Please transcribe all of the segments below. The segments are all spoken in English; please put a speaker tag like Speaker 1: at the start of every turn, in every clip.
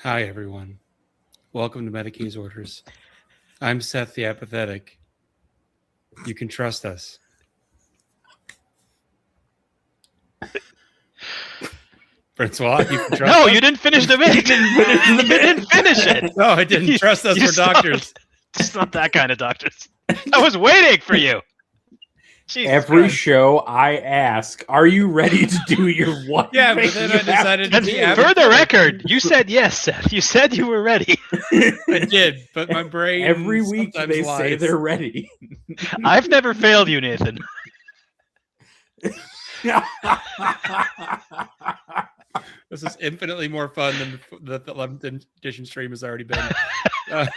Speaker 1: Hi, everyone. Welcome to Medicae's Orders. I'm Seth the Apathetic. You can trust us. Francois, you can trust
Speaker 2: No,
Speaker 1: us?
Speaker 2: you didn't finish the bit. You didn't finish it.
Speaker 1: No, I didn't. Trust us. We're doctors.
Speaker 2: It's not that kind of doctors. I was waiting for you. Jesus
Speaker 3: Every
Speaker 2: Christ.
Speaker 3: show I ask, are you ready to do your one?
Speaker 1: Yeah, but
Speaker 3: thing
Speaker 1: then
Speaker 3: you
Speaker 1: I decided
Speaker 3: have
Speaker 1: to
Speaker 3: to
Speaker 1: be
Speaker 3: do?
Speaker 1: apathetic.
Speaker 2: For the record, you said yes, Seth. You said you were ready.
Speaker 1: I did, but my brain
Speaker 3: Every week
Speaker 1: sometimes
Speaker 3: they say
Speaker 1: lies.
Speaker 3: they're ready.
Speaker 2: I've never failed you, Nathan.
Speaker 1: This is infinitely more fun than the 11th edition stream has already been.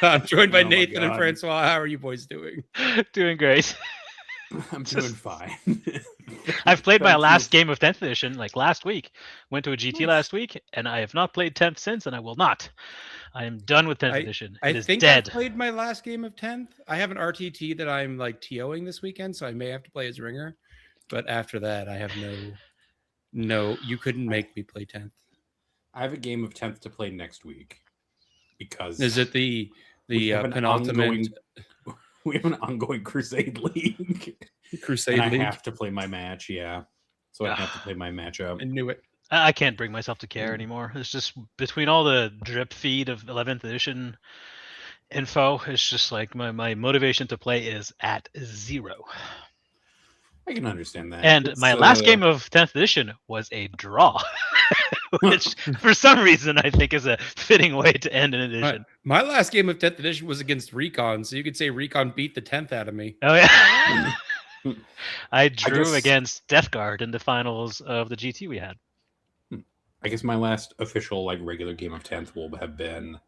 Speaker 1: I'm joined by
Speaker 3: Oh my
Speaker 1: Nathan and
Speaker 3: God.
Speaker 1: Francois. How are you boys doing?
Speaker 2: Doing great.
Speaker 3: I'm doing fine.
Speaker 2: I've played my
Speaker 3: Thank
Speaker 2: last
Speaker 3: you.
Speaker 2: game of 10th edition like last week. Went to a GT last week, and I have not played 10th since, and I will not. I am done with 10th edition.
Speaker 1: I
Speaker 2: It is
Speaker 1: think
Speaker 2: dead.
Speaker 1: I played my last game of 10th. I have an RTT that I'm like TOing this weekend, so I may have to play as ringer. But after that, I have no. You couldn't make me play 10th.
Speaker 3: I have a game of 10th to play next week because
Speaker 1: Is it the
Speaker 3: we have an
Speaker 1: penultimate
Speaker 3: we have an ongoing Crusade League.
Speaker 1: Crusade
Speaker 3: and
Speaker 1: League?
Speaker 3: I have to play my match, yeah. So I have to play my matchup.
Speaker 1: I knew it.
Speaker 2: I can't bring myself to care anymore. It's just between all the drip feed of 11th edition info, it's just like my motivation to play is at zero.
Speaker 3: I can understand that.
Speaker 2: And
Speaker 3: It's,
Speaker 2: my last game of 10th edition was a draw, which for some reason I think is a fitting way to end an edition.
Speaker 1: My last game of 10th edition was against Recon, so you could say Recon beat the 10th out of me.
Speaker 2: Oh yeah. I drew
Speaker 3: guess-
Speaker 2: against Death Guard in the finals of the GT we had.
Speaker 3: I guess my last official regular game of 10th will have been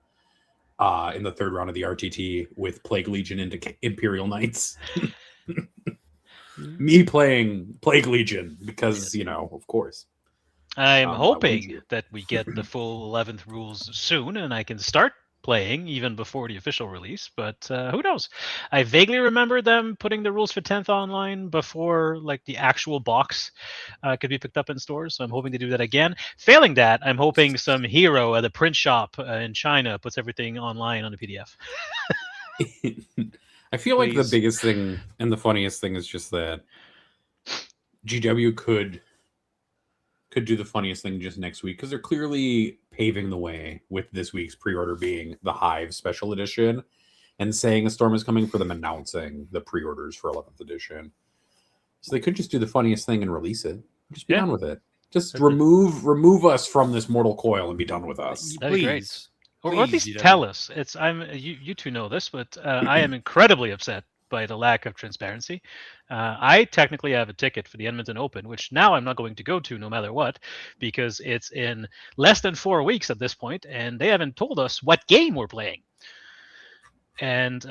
Speaker 3: in the third round of the RTT with Plague Legion into Imperial Knights. Me playing Plague Legion because, of course.
Speaker 2: I'm
Speaker 3: I
Speaker 2: hoping
Speaker 3: wouldn't do.
Speaker 2: that we get the full 11th rules soon and I can start playing even before the official release, but who knows? I vaguely remember them putting the rules for 10th online before the actual box could be picked up in stores, so I'm hoping to do that again. Failing that, I'm hoping some hero at the print shop in China puts everything online on a PDF.
Speaker 3: I feel like the
Speaker 1: Please.
Speaker 3: biggest thing and the funniest thing is just that GW could do the funniest thing just next week because they're clearly paving the way with this week's pre-order being the Hive Special Edition and saying a storm is coming for them announcing the pre-orders for 11th edition. So they could just do the funniest thing and release it. Just be done with it. Just remove us from this mortal coil and be done with us.
Speaker 2: That'd be great.
Speaker 1: Please.
Speaker 2: Or at least tell us. You two know this, but I am incredibly upset by the lack of transparency. I technically have a ticket for the Edmonton Open, which now I'm not going to go to no matter what, because it's in less than 4 weeks at this point, and they haven't told us what game we're playing. And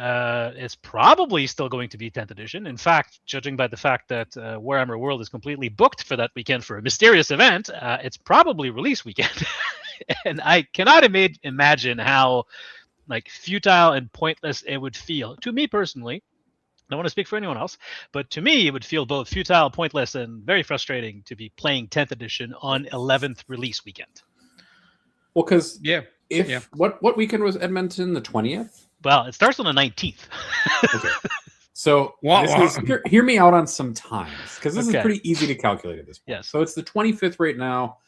Speaker 2: it's probably still going to be 10th edition. In fact, judging by the fact that Warhammer World is completely booked for that weekend for a mysterious event, it's probably release weekend. And I cannot imagine how futile and pointless it would feel. To me personally, I don't want to speak for anyone else, but to me, it would feel both futile, pointless, and very frustrating to be playing 10th edition on 11th release weekend.
Speaker 3: Well, because
Speaker 1: Yeah.
Speaker 3: what weekend was Edmonton? The 20th?
Speaker 2: Well, it starts on the 19th.
Speaker 3: Okay. So hear me out on some times, because this is pretty easy to calculate at this point.
Speaker 2: Yes.
Speaker 3: So it's the 25th right now.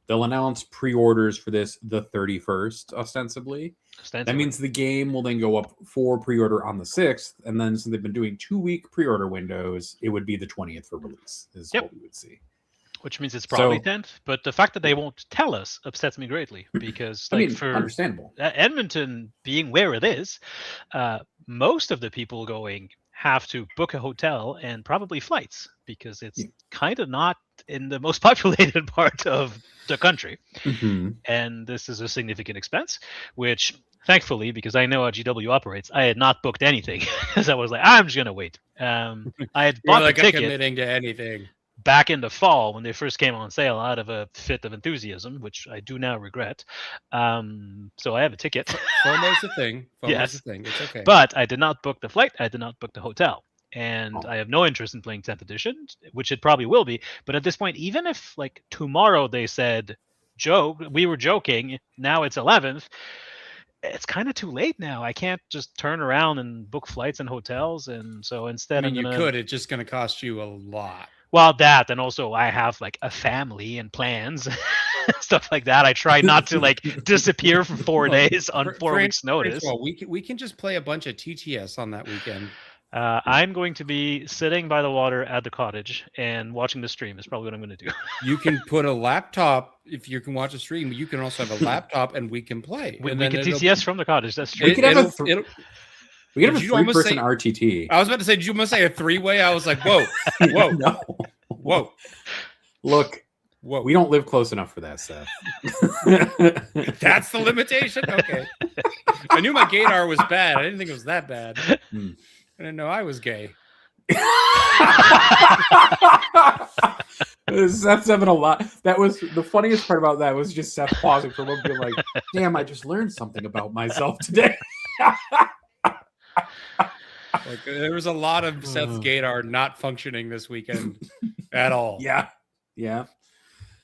Speaker 3: They'll announce pre-orders for this the 31st, ostensibly. That means the game will then go up for pre-order on the 6th, and then since they've been doing 2-week pre-order windows, it would be the 20th for release, is what we would see.
Speaker 2: Which means it's probably 10th, but the fact that they won't tell us upsets me greatly, because for
Speaker 3: understandable.
Speaker 2: Edmonton being where it is, most of the people going have to book a hotel and probably flights, because it's kind of not in the most populated part of the country.
Speaker 3: Mm-hmm.
Speaker 2: And this is a significant expense, which thankfully, because I know how GW operates, I had not booked anything, because I was like, I'm just going to wait. I had bought the ticket
Speaker 1: committing to anything
Speaker 2: back in the fall when they first came on sale out of a fit of enthusiasm, which I do now regret. So I have a ticket.
Speaker 1: FOMO's a thing.
Speaker 2: Yes.
Speaker 1: A thing. It's okay.
Speaker 2: But I did not book the flight. I did not book the hotel. And I have no interest in playing 10th edition, which it probably will be. But at this point, even if tomorrow they said we were joking. Now it's 11th. It's kind of too late now. I can't just turn around and book flights and hotels, and so
Speaker 1: I
Speaker 2: instead
Speaker 1: mean,
Speaker 2: I'm
Speaker 1: you
Speaker 2: gonna.
Speaker 1: could. It's just going to cost you a lot.
Speaker 2: Well, that, and also I have like a family and plans, stuff like that. I try not to like disappear for 4 days on 4 weeks' notice.
Speaker 1: Well, we can just play a bunch of TTS on that weekend.
Speaker 2: I'm going to be sitting by the water at the cottage and watching the stream. Is probably what I'm going to do.
Speaker 1: You can put a laptop if you can watch a stream. You can also have a laptop, and we can play.
Speaker 2: We
Speaker 1: and
Speaker 2: can TTS from the cottage. That's true.
Speaker 3: We could have a
Speaker 1: it'll-
Speaker 3: We could have a
Speaker 1: Did you almost
Speaker 3: three-person
Speaker 1: say-
Speaker 3: RTT.
Speaker 1: I was about to say, did you almost say a three-way? I was like, whoa, whoa,
Speaker 3: No.
Speaker 1: whoa,
Speaker 3: Look,
Speaker 1: whoa.
Speaker 3: we don't live close enough for that, Seth.
Speaker 1: That's the limitation? Okay. I knew my gaydar was bad. I didn't think it was that bad.
Speaker 3: Hmm.
Speaker 1: I didn't know I was gay.
Speaker 3: Seth's having a lot. That was the funniest part about that was just Seth pausing for a moment, being like, "Damn, I just learned something about myself today."
Speaker 1: Like there was a lot of Seth's gaydar not functioning this weekend at all.
Speaker 3: Yeah, yeah.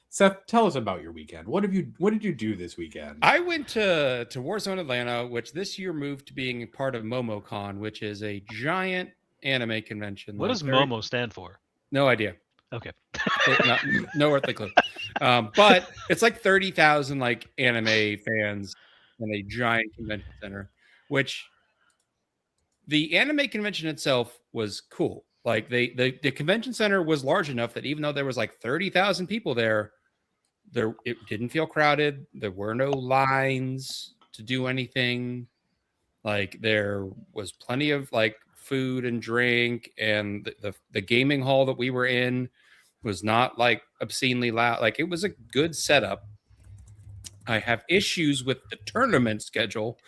Speaker 3: Seth, tell us about your weekend. What did you do this weekend?
Speaker 1: I went to Warzone Atlanta, which this year moved to being part of MomoCon, which is a giant anime convention.
Speaker 2: What does Momo stand for?
Speaker 1: No idea.
Speaker 2: Okay.
Speaker 1: No earthly clue. But it's like 30,000 like anime fans in a giant convention center, which the anime convention itself was cool. Like the convention center was large enough that even though there was like 30,000 people there, it didn't feel crowded. There were no lines to do anything. Like there was plenty of like food and drink, and the gaming hall that we were in was not like obscenely loud. Like it was a good setup. I have issues with the tournament schedule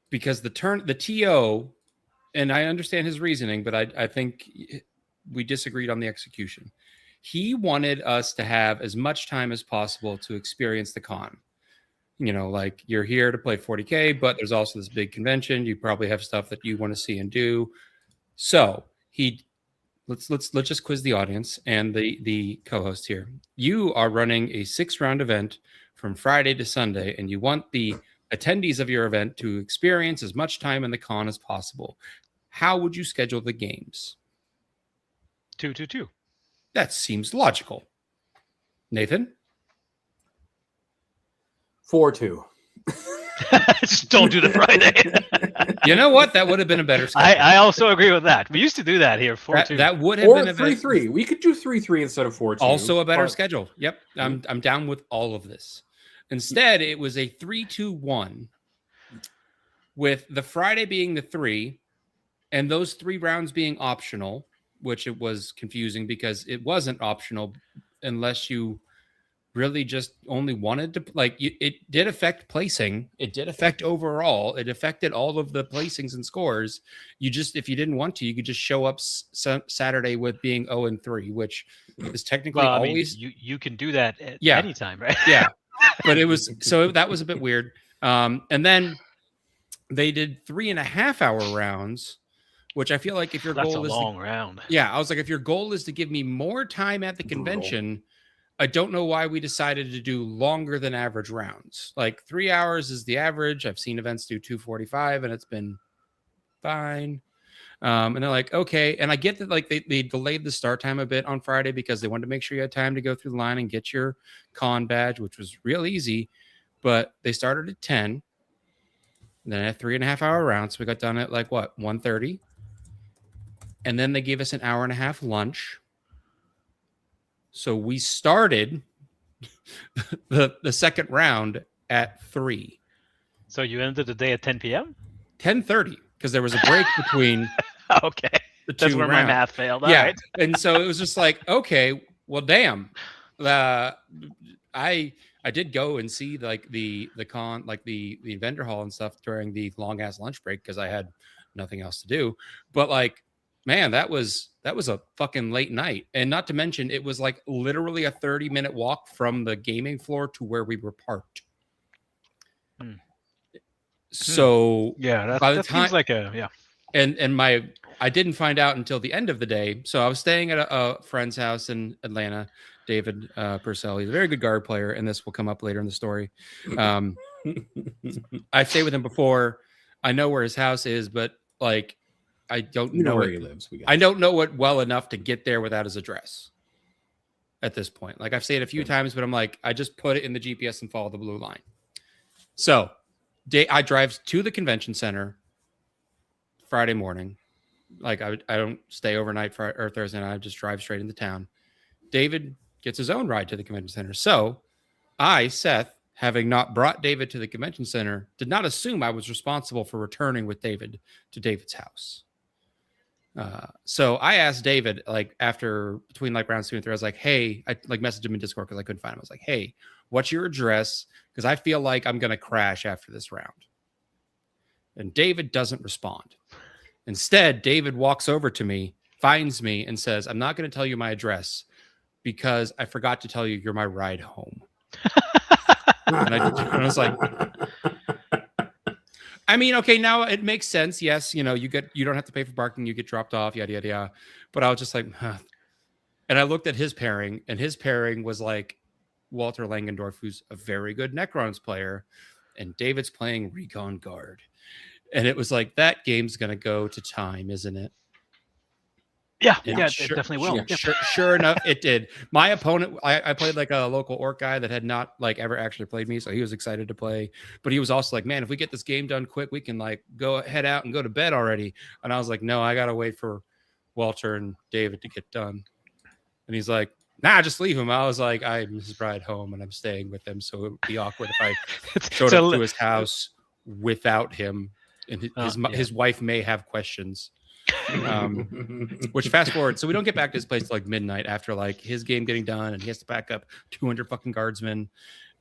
Speaker 1: because the TO, and I understand his reasoning, but I think we disagreed on the execution. He wanted us to have as much time as possible to experience the con. You know, like you're here to play 40K, but there's also this big convention. You probably have stuff that you want to see and do. So let's just quiz the audience and the co-host here. You are running a 6-round event from Friday to Sunday, and you want the attendees of your event to experience as much time in the con as possible. How would you schedule the games?
Speaker 2: 2-2-2.
Speaker 1: That seems logical. Nathan?
Speaker 3: 4-2.
Speaker 2: Just don't do the Friday.
Speaker 1: You know what? That would have been a better schedule.
Speaker 2: I also agree with that. We used to do that here. 4-2.
Speaker 1: That would have
Speaker 3: Or
Speaker 1: been a better
Speaker 3: 3-3. We could do 3-3 instead of 4-2.
Speaker 1: Also a better
Speaker 3: but-
Speaker 1: schedule. Yep. I'm down with all of this. Instead, it was a 3-2-1 with the Friday being the 3 and those 3 rounds being optional, which it was confusing because it wasn't optional unless you really just only wanted to it did affect placing. It did affect overall. It affected all of the placings and scores. If you didn't want to, you could just show up Saturday with being 0-3, which is technically always.
Speaker 2: You can do that at
Speaker 1: Yeah.
Speaker 2: any time, right?
Speaker 1: Yeah. But it was that was a bit weird. And then they did 3.5-hour rounds, which I feel like if your
Speaker 2: That's
Speaker 1: goal
Speaker 2: a
Speaker 1: is
Speaker 2: long round.
Speaker 1: yeah, I was like, if your goal is to give me more time at the convention, I don't know why we decided to do longer than average rounds. Like 3 hours is the average. I've seen events do 2:45 and it's been fine. And they're like, okay. And I get that like they delayed the start time a bit on Friday because they wanted to make sure you had time to go through the line and get your con badge, which was real easy. But they started at 10. And then at 3.5-hour rounds, so we got done at like what, 1:30. And then they gave us an hour and a half lunch. So we started the second round at 3.
Speaker 2: So you ended the day at 10 p.m.?
Speaker 1: 10:30, because there was a break between
Speaker 2: Okay.
Speaker 1: the two
Speaker 2: That's where my
Speaker 1: rounds.
Speaker 2: math failed. All
Speaker 1: Yeah.
Speaker 2: right.
Speaker 1: And so it was just like, okay, well, damn. I did go and see like the con, like the vendor hall and stuff during the long ass lunch break because I had nothing else to do. But like, man, that was a fucking late night. And not to mention, it was like literally a 30-minute walk from the gaming floor to where we were parked. So
Speaker 2: Yeah,
Speaker 1: by the
Speaker 2: that seems
Speaker 1: time-
Speaker 2: like a yeah.
Speaker 1: and I didn't find out until the end of the day. So I was staying at a friend's house in Atlanta, David Purcell. He's a very good guard player, and this will come up later in the story. I've stayed with him before. I know where his house is, but like I don't know
Speaker 3: where he lives.
Speaker 1: I don't know it well enough to get there without his address at this point. Like I've stayed a few times, but I'm like, I just put it in the GPS and follow the blue line. So I drive to the convention center Friday morning. Like I don't stay overnight Friday or Thursday night. I just drive straight into town. David gets his own ride to the convention center. So I, Seth, having not brought David to the convention center, did not assume I was responsible for returning with David to David's house. So I asked David, like after between like rounds 2 and 3, I was like, hey, I like messaged him in Discord because I couldn't find him. I was like, hey, what's your address? Because I feel like I'm going to crash after this round. And David doesn't respond. Instead, David walks over to me, finds me, and says, I'm not going to tell you my address because I forgot to tell you you're my ride home. And I was like, I mean, okay, now it makes sense. Yes, you don't have to pay for parking. You get dropped off, yada, yada, yada. But I was just like, huh. And I looked at his pairing, and his pairing was like Walter Langendorf, who's a very good Necrons player, and David's playing Recon Guard. And it was like, that game's going to go to time, isn't it?
Speaker 2: Yeah,
Speaker 1: And
Speaker 2: it definitely will.
Speaker 1: Sure enough, it did. My opponent, I played like a local orc guy that had not like ever actually played me, so he was excited to play. But he was also like, man, if we get this game done quick, we can like head out and go to bed already. And I was like, no, I got to wait for Walter and David to get done. And he's like, nah, just leave him. I was like, I'm his ride home and I'm staying with him, so it would be awkward if I showed up to his house without him. And his wife may have questions. Which fast forward, so we don't get back to his place till like midnight after like his game getting done, and he has to back up 200 fucking guardsmen.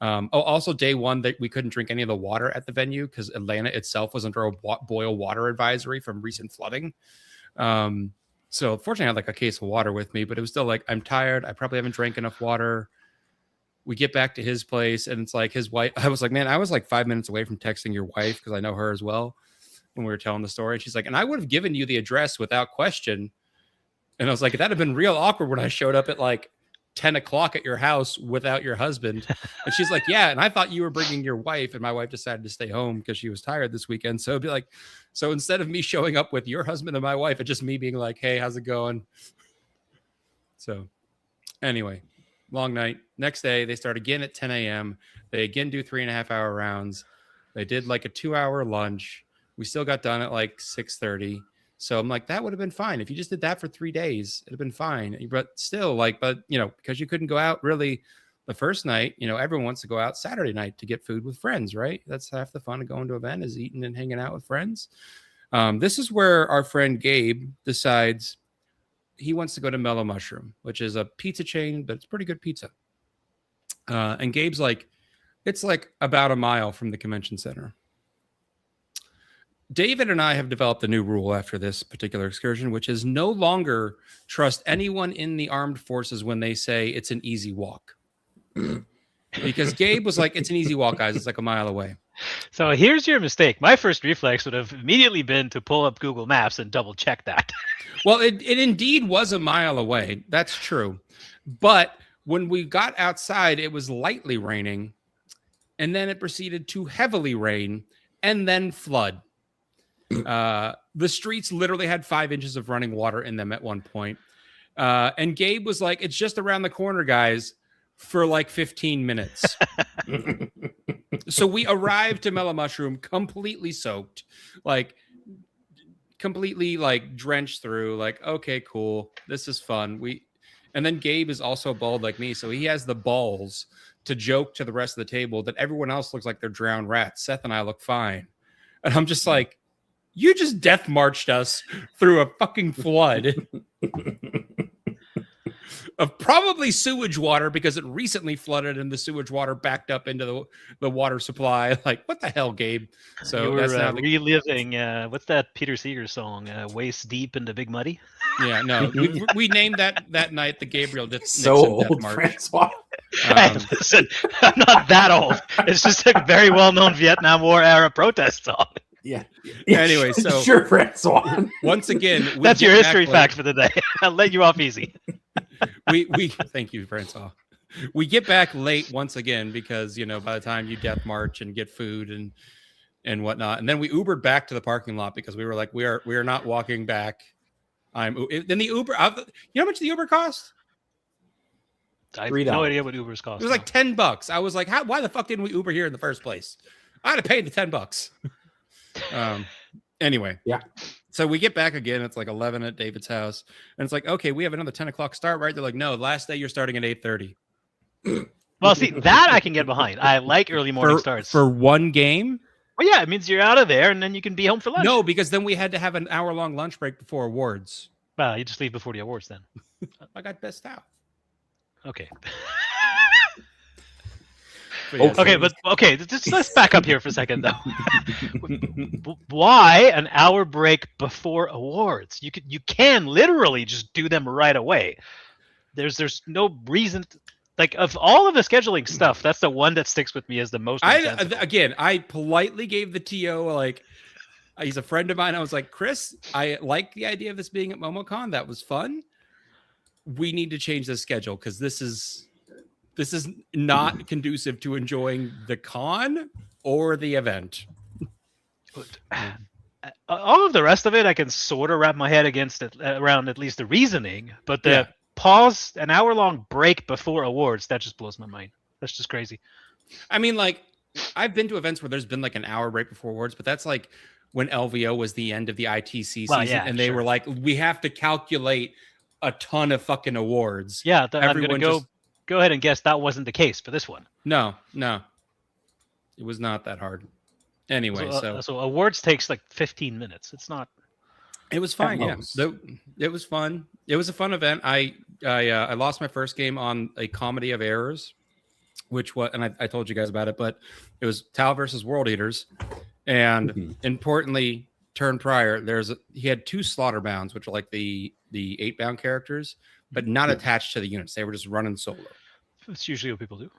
Speaker 1: Also day one that we couldn't drink any of the water at the venue because Atlanta itself was under a boil water advisory from recent flooding. So fortunately I had like a case of water with me, but it was still like, I'm tired, I probably haven't drank enough water. We get back to his place and it's like his wife, I was like, man, I was like 5 minutes away from texting your wife because I know her as well when we were telling the story. She's like, and I would have given you the address without question. And I was like, that'd have been real awkward when I showed up at like 10 o'clock at your house without your husband. And she's like, yeah. And I thought you were bringing your wife, and my wife decided to stay home because she was tired this weekend. So it'd be like, so instead of me showing up with your husband and my wife, it's just me being like, hey, how's it going? So anyway, long night. Next day, they start again at 10 a.m. They again do 3.5-hour rounds. They did like a 2-hour lunch. We still got done at like 6:30. So I'm like, that would have been fine. If you just did that for 3 days, it'd have been fine. But still, like, because you couldn't go out really the first night, everyone wants to go out Saturday night to get food with friends, right? That's half the fun of going to an event, is eating and hanging out with friends. This is where our friend Gabe decides he wants to go to Mellow Mushroom, which is a pizza chain, but it's pretty good pizza. And Gabe's like, it's like about a mile from the convention center. David and I have developed a new rule after this particular excursion, which is no longer trust anyone in the armed forces when they say it's an easy walk. Because Gabe was like, it's an easy walk, guys. It's like a mile away.
Speaker 2: So here's your mistake. My first reflex would have immediately been to pull up Google Maps and double check that.
Speaker 1: Well, it indeed was a mile away. That's true. But when we got outside, it was lightly raining, and then it proceeded to heavily rain and then flood. The streets literally had 5 inches of running water in them at one point. And Gabe was like, it's just around the corner, guys, for like 15 minutes. So we arrived to Mellow Mushroom completely soaked, like completely like drenched through, like, okay, cool. This is fun. And then Gabe is also bald like me. So he has the balls to joke to the rest of the table that everyone else looks like they're drowned rats. Seth and I look fine. And I'm just like, you just death marched us through a fucking flood of probably sewage water because it recently flooded and the sewage water backed up into the water supply. Like, what the hell, Gabe? So
Speaker 2: you
Speaker 1: that's
Speaker 2: were
Speaker 1: now
Speaker 2: reliving, what's that Peter Seeger song, Waist Deep into Big Muddy?
Speaker 1: Yeah, no, we named that night the Gabriel Nixon
Speaker 3: So
Speaker 1: Death
Speaker 3: old,
Speaker 1: March.
Speaker 3: Francois.
Speaker 2: Listen, I'm not that old. It's just a very well-known Vietnam War era protest song.
Speaker 3: Yeah.
Speaker 1: Anyway, so
Speaker 3: sure, Francois.
Speaker 1: Once again,
Speaker 2: that's your history fact for the day. I'll let you off easy.
Speaker 1: we thank you, Francois. We get back late once again because by the time you death march and get food and whatnot, and then we Ubered back to the parking lot because we were like, we are not walking back. Then the Uber. You know how much the Uber cost?
Speaker 2: I have no idea what Uber's cost.
Speaker 1: It was like $10. I was like, why the fuck didn't we Uber here in the first place? I'd have paid the $10. Anyway,
Speaker 3: yeah.
Speaker 1: So we get back again. It's like 11 at David's house, and it's like, okay, we have another 10 o'clock start, right? They're like, no, last day you're starting at 8:30.
Speaker 2: Well, see, that I can get behind. I like early morning starts
Speaker 1: for one game.
Speaker 2: Well, yeah, it means you're out of there, and then you can be home for lunch.
Speaker 1: No, because then we had to have an hour-long lunch break before awards.
Speaker 2: Well, you just leave before the awards then.
Speaker 1: I got best out.
Speaker 2: Okay.
Speaker 3: Okay,
Speaker 2: let's back up here for a second though. Why an hour break before awards? You can literally just do them right away. There's no reason like of all of the scheduling stuff, that's the one that sticks with me as the most.
Speaker 1: I politely gave the TO like he's a friend of mine. I was like, Chris, I like the idea of this being at MomoCon. That was fun. We need to change the schedule because this is not conducive to enjoying the con or the event.
Speaker 2: All of the rest of it, I can sort of wrap my head around at least the reasoning, but the pause, an hour-long break before awards, that just blows my mind. That's just crazy.
Speaker 1: I mean, like, I've been to events where there's been like an hour break before awards, but that's like when LVO was the end of the ITC season, and they were like, we have to calculate a ton of fucking awards.
Speaker 2: Yeah, I'm going to go ahead and guess that wasn't the case for this one.
Speaker 1: No. It was not that hard. Anyway,
Speaker 2: so awards takes like 15 minutes. It's not.
Speaker 1: It was fine. Yeah, it was fun. It was a fun event. I lost my first game on a comedy of errors, which was, and I told you guys about it, but it was Tal versus World Eaters, and importantly, turn prior, he had 2 slaughter bounds, which are like the 8-bound characters, but not attached to the units. They were just running solo.
Speaker 2: That's usually what people do.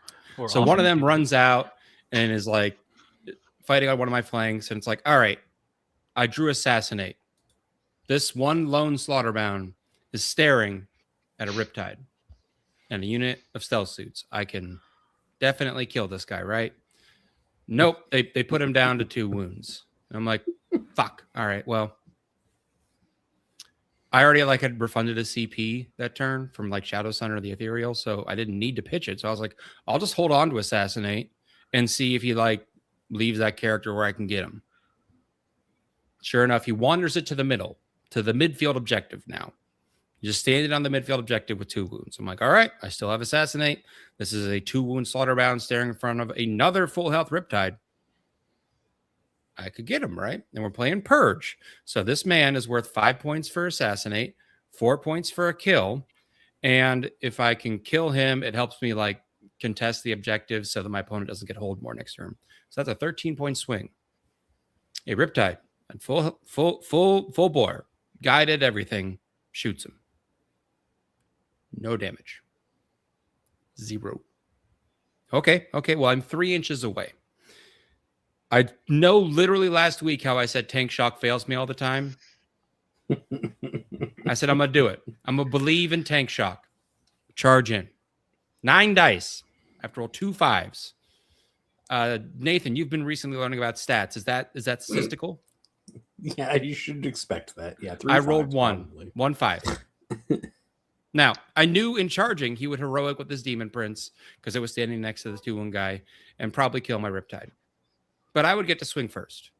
Speaker 1: So one of them runs out and is like fighting on one of my flanks, and it's like, all right, I drew assassinate. This one lone slaughterbound is staring at a Riptide and a unit of stealth suits. I can definitely kill this guy, right? Nope. They put him down to 2 wounds. And I'm like, fuck. All right, well, I already had refunded a CP that turn from like Shadow Sun or the Ethereal, so I didn't need to pitch it. So I was like, I'll just hold on to assassinate and see if he leaves that character where I can get him. Sure enough, he wanders it to the middle, to the midfield objective now. He's just standing on the midfield objective with 2 wounds. I'm like, all right, I still have assassinate. This is a 2-wound slaughterbound staring in front of another full health Riptide. I could get him, right? And we're playing Purge. So this man is worth 5 points for assassinate, 4 points for a kill. And if I can kill him, it helps me contest the objective so that my opponent doesn't get hold more next turn. So that's a 13-point swing. A Riptide and full bore, guided everything, shoots him. No damage. 0. Okay. Well, I'm 3 inches away. I know literally last week how I said tank shock fails me all the time. I said, I'm going to do it. I'm going to believe in tank shock. Charge in. 9 dice. I have to roll 2 5s. Nathan, you've been recently learning about stats. Is that statistical?
Speaker 3: Yeah, you should expect that. Yeah, 3
Speaker 1: I
Speaker 3: fives,
Speaker 1: rolled 1.
Speaker 3: probably.
Speaker 1: 1 5. Now, I knew in charging he would heroic with his Demon Prince because it was standing next to the 2-1 guy and probably kill my Riptide. But I would get to swing first.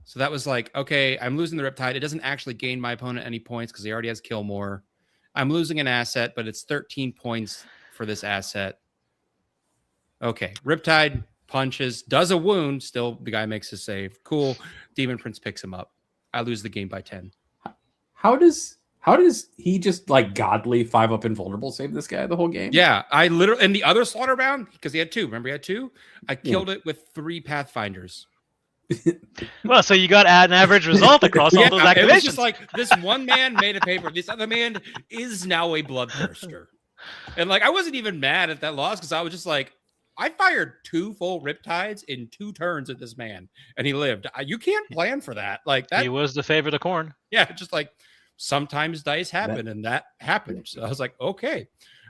Speaker 1: So that was like, okay, I'm losing the Riptide. It doesn't actually gain my opponent any points because he already has kill more. I'm losing an asset, but it's 13 points for this asset. Okay, Riptide punches, does a wound. Still, the guy makes a save. Cool. Demon Prince picks him up. I lose the game by 10.
Speaker 3: How does he just godly 5-up invulnerable save this guy the whole game?
Speaker 1: Yeah, I literally, and the other slaughterbound, because he had 2. Remember, he had 2? I killed it with 3 Pathfinders.
Speaker 2: Well, so you got an average result across all those activations.
Speaker 1: It was just like this one man made a paper. This other man is now a bloodthirster. And I wasn't even mad at that loss because I was just like, I fired 2 full Riptides in 2 turns at this man, and he lived. You can't plan for that. That
Speaker 2: he was the favorite of corn.
Speaker 1: Yeah, just sometimes dice happen, and that happened. So I was like, okay.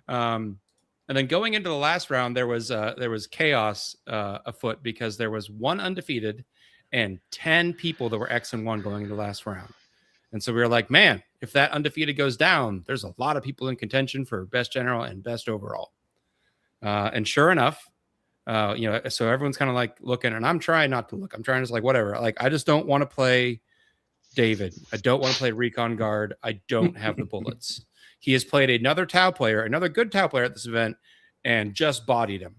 Speaker 1: And then going into the last round, there was chaos afoot because there was one undefeated and 10 people that were X and 1 going into the last round. And so we were like, man, if that undefeated goes down, there's a lot of people in contention for best general and best overall. And sure enough, so everyone's kind of like looking, and I'm trying not to look. I'm trying to just like, whatever. Like, I just don't want to play David. I don't want to play Recon Guard. I don't have the bullets. He has played another Tau player, another good Tau player at this event, and just bodied him.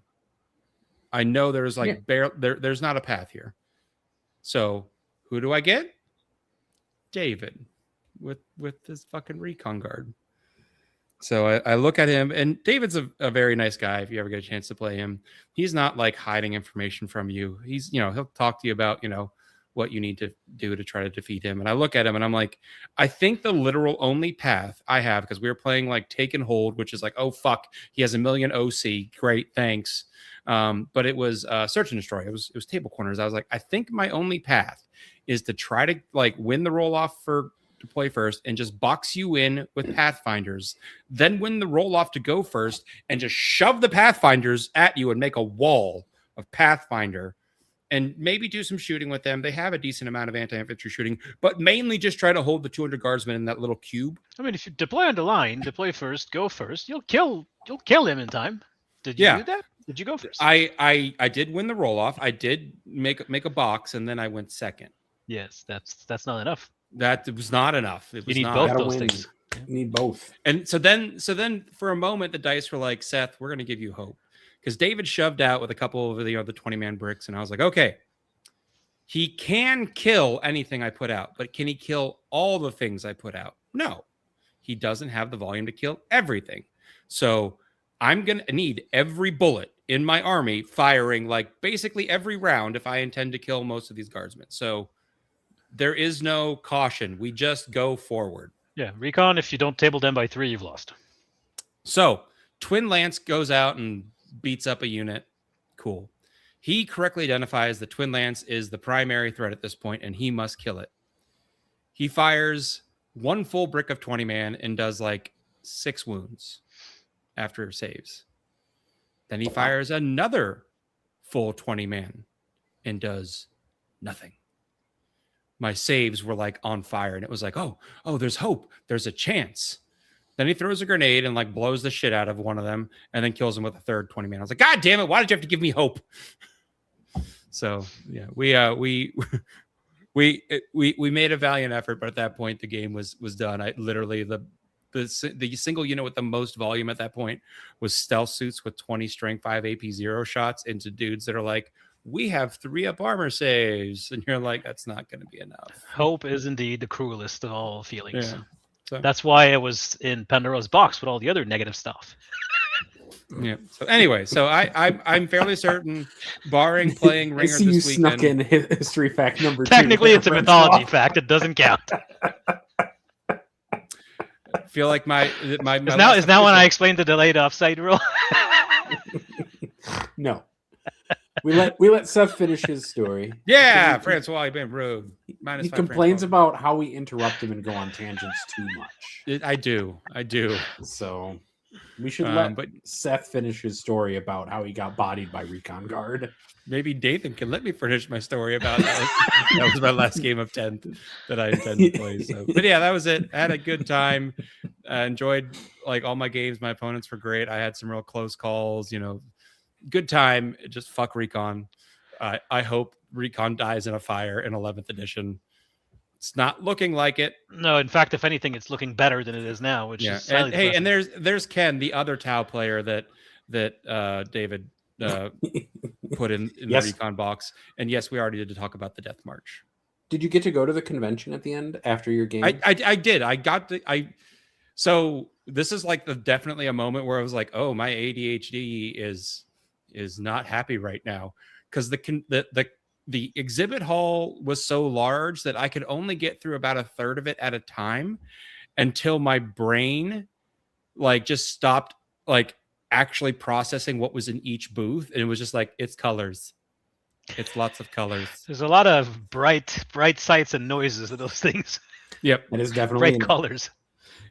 Speaker 1: I know there's like there's not a path here. So who do I get? David with this fucking Recon Guard. So I look at him, and David's a very nice guy. If you ever get a chance to play him, he's not like hiding information from you. He's, he'll talk to you about, what you need to do to try to defeat him. And I look at him and I'm like, I think the literal only path I have, because we were playing like Take and Hold, which is like, oh, fuck, he has a million OC. Great, thanks. But it was Search and Destroy. It was table corners. I was like, I think my only path is to try to like win the roll off to play first and just box you in with Pathfinders, then win the roll off to go first and just shove the Pathfinders at you and make a wall of Pathfinder. And maybe do some shooting with them. They have a decent amount of anti-infantry shooting, but mainly just try to hold the 200 guardsmen in that little cube.
Speaker 2: I mean, if you deploy on the line, deploy first, go first, you'll kill him in time. Did you do that? Did you go first?
Speaker 1: I did win the roll-off. I did make a box, and then I went second.
Speaker 2: Yes, that's not enough.
Speaker 1: That was not enough. It was
Speaker 2: you need
Speaker 1: not.
Speaker 2: both those things.
Speaker 3: You need both.
Speaker 1: And so then for a moment, the dice were like, Seth, we're going to give you hope. Because David shoved out with a couple of the 20-man bricks, and I was like, okay, he can kill anything I put out, but can he kill all the things I put out? No, he doesn't have the volume to kill everything. So I'm going to need every bullet in my army firing like basically every round if I intend to kill most of these guardsmen. So there is no caution. We just go forward.
Speaker 2: Yeah, Recon, if you don't table them by 3, you've lost.
Speaker 1: So Twin Lance goes out and beats up a unit. Cool. He correctly identifies the Twin Lance is the primary threat at this point, and he must kill it. He fires one full brick of 20-man and does like 6 wounds after saves. Then he fires another full 20-man and does nothing. My saves were like on fire, and it was like, oh, there's hope. There's a chance. Then he throws a grenade and like blows the shit out of one of them and then kills him with a third 20-man. I was like, God damn it. Why did you have to give me hope? So yeah, we made a valiant effort, but at that point the game was done. I literally the single unit with the most volume at that point was stealth suits with 20 strength 5 AP 0 shots into dudes that are like, we have 3 up armor saves. And you're like, that's not going to be enough.
Speaker 2: Hope is indeed the cruelest of all feelings.
Speaker 1: Yeah. So,
Speaker 2: that's why it was in Pandora's box with all the other negative stuff.
Speaker 1: Yeah. So anyway, so I'm fairly certain, barring playing Ringer
Speaker 3: I see
Speaker 1: this
Speaker 3: you
Speaker 1: weekend.
Speaker 3: snuck in history fact number 2.
Speaker 2: Technically, it's a mythology fact. It doesn't count.
Speaker 1: I feel like my
Speaker 2: is now when I explained the delayed offside rule.
Speaker 3: No. We let Seth finish his story.
Speaker 1: Yeah, Francois, you've been rude.
Speaker 3: He complains about how we interrupt him and go on tangents too much.
Speaker 1: I do.
Speaker 3: So we should let Seth finish his story about how he got bodied by Recon Guard.
Speaker 1: Maybe Dathan can let me finish my story about that. That was my last game of 10th that I intended to play. So, but yeah, that was it. I had a good time. I enjoyed like all my games. My opponents were great. I had some real close calls. Good time. Just fuck Recon. I hope Recon dies in a fire in 11th edition. It's not looking like it.
Speaker 2: No, in fact, if anything, it's looking better than it is now. Which is
Speaker 1: and, hey, and there's Ken, the other Tau player that David put in the Recon box. And yes, we already did talk about the Death March.
Speaker 3: Did you get to go to the convention at the end after your game?
Speaker 1: I did. So this is like definitely a moment where I was like, oh, my ADHD is not happy right now, because the exhibit hall was so large that I could only get through about a third of it at a time until my brain like just stopped like actually processing what was in each booth, and it was just like, it's colors. It's lots of colors.
Speaker 2: There's a lot of bright sights and noises of those things.
Speaker 1: Yep.
Speaker 3: It is definitely
Speaker 2: bright colors.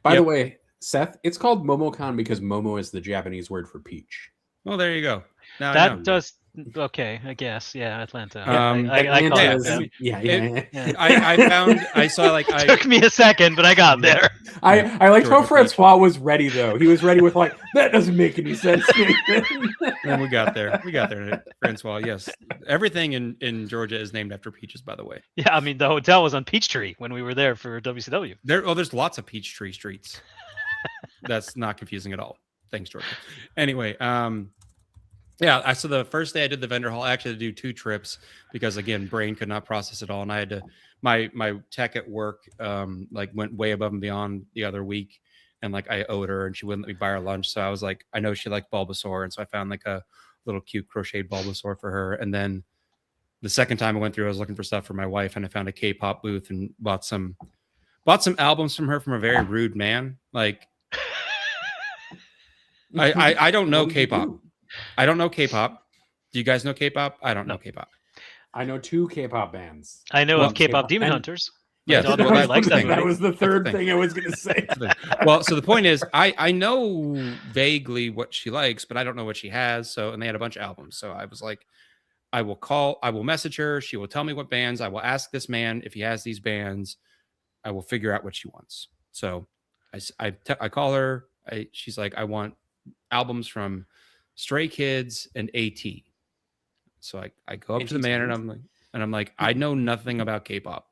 Speaker 3: By the way, Seth, it's called MomoCon because Momo is the Japanese word for peach.
Speaker 1: Well, there you go. Now I know.
Speaker 2: That does okay, I guess. Yeah, Atlanta. I
Speaker 3: Atlanta
Speaker 2: call it
Speaker 3: is-
Speaker 2: that.
Speaker 3: yeah.
Speaker 1: I saw like I
Speaker 2: Took me a second, but I got there.
Speaker 3: I liked how
Speaker 1: Georgia
Speaker 3: Francois was ready though. He was ready with like, that doesn't make any sense.
Speaker 1: and we got there. We got there, Francois. Yes, everything in Georgia is named after peaches, by the way.
Speaker 2: Yeah, I mean the hotel was on Peachtree when we were there for WCW.
Speaker 1: There's lots of Peachtree streets. That's not confusing at all. Thanks, Georgia. Anyway, yeah. So the first day I did the vendor hall, I actually had to do 2 trips because again, brain could not process it all, and I had to. My tech at work like went way above and beyond the other week, and like I owed her, and she wouldn't let me buy her lunch. So I was like, I know she liked Bulbasaur, and so I found like a little cute crocheted Bulbasaur for her. And then the second time I went through, I was looking for stuff for my wife, and I found a K-pop booth and bought some albums from her from a very rude man. Like I don't know K-pop. I don't know K-pop. Do you guys know K-pop? I don't know K-pop.
Speaker 3: I know 2 K-pop bands.
Speaker 2: I know
Speaker 1: Well,
Speaker 2: of K-pop
Speaker 3: K-pop
Speaker 2: Demon
Speaker 3: and-
Speaker 2: Hunters.
Speaker 1: Yeah,
Speaker 2: daughter
Speaker 1: well,
Speaker 2: really
Speaker 1: that's
Speaker 2: likes
Speaker 1: the
Speaker 2: that
Speaker 1: thing.
Speaker 2: movie.
Speaker 3: That was the third
Speaker 1: the thing.
Speaker 3: thing I was going to say.
Speaker 1: Well, so the point is, I know vaguely what she likes, but I don't know what she has. So, and they had a bunch of albums. So I was like, I will message her. She will tell me what bands. I will ask this man if he has these bands. I will figure out what she wants. So I call her. She's like, I want albums from Stray Kids and AT. So I go up to the man and I'm like, I know nothing about K-pop.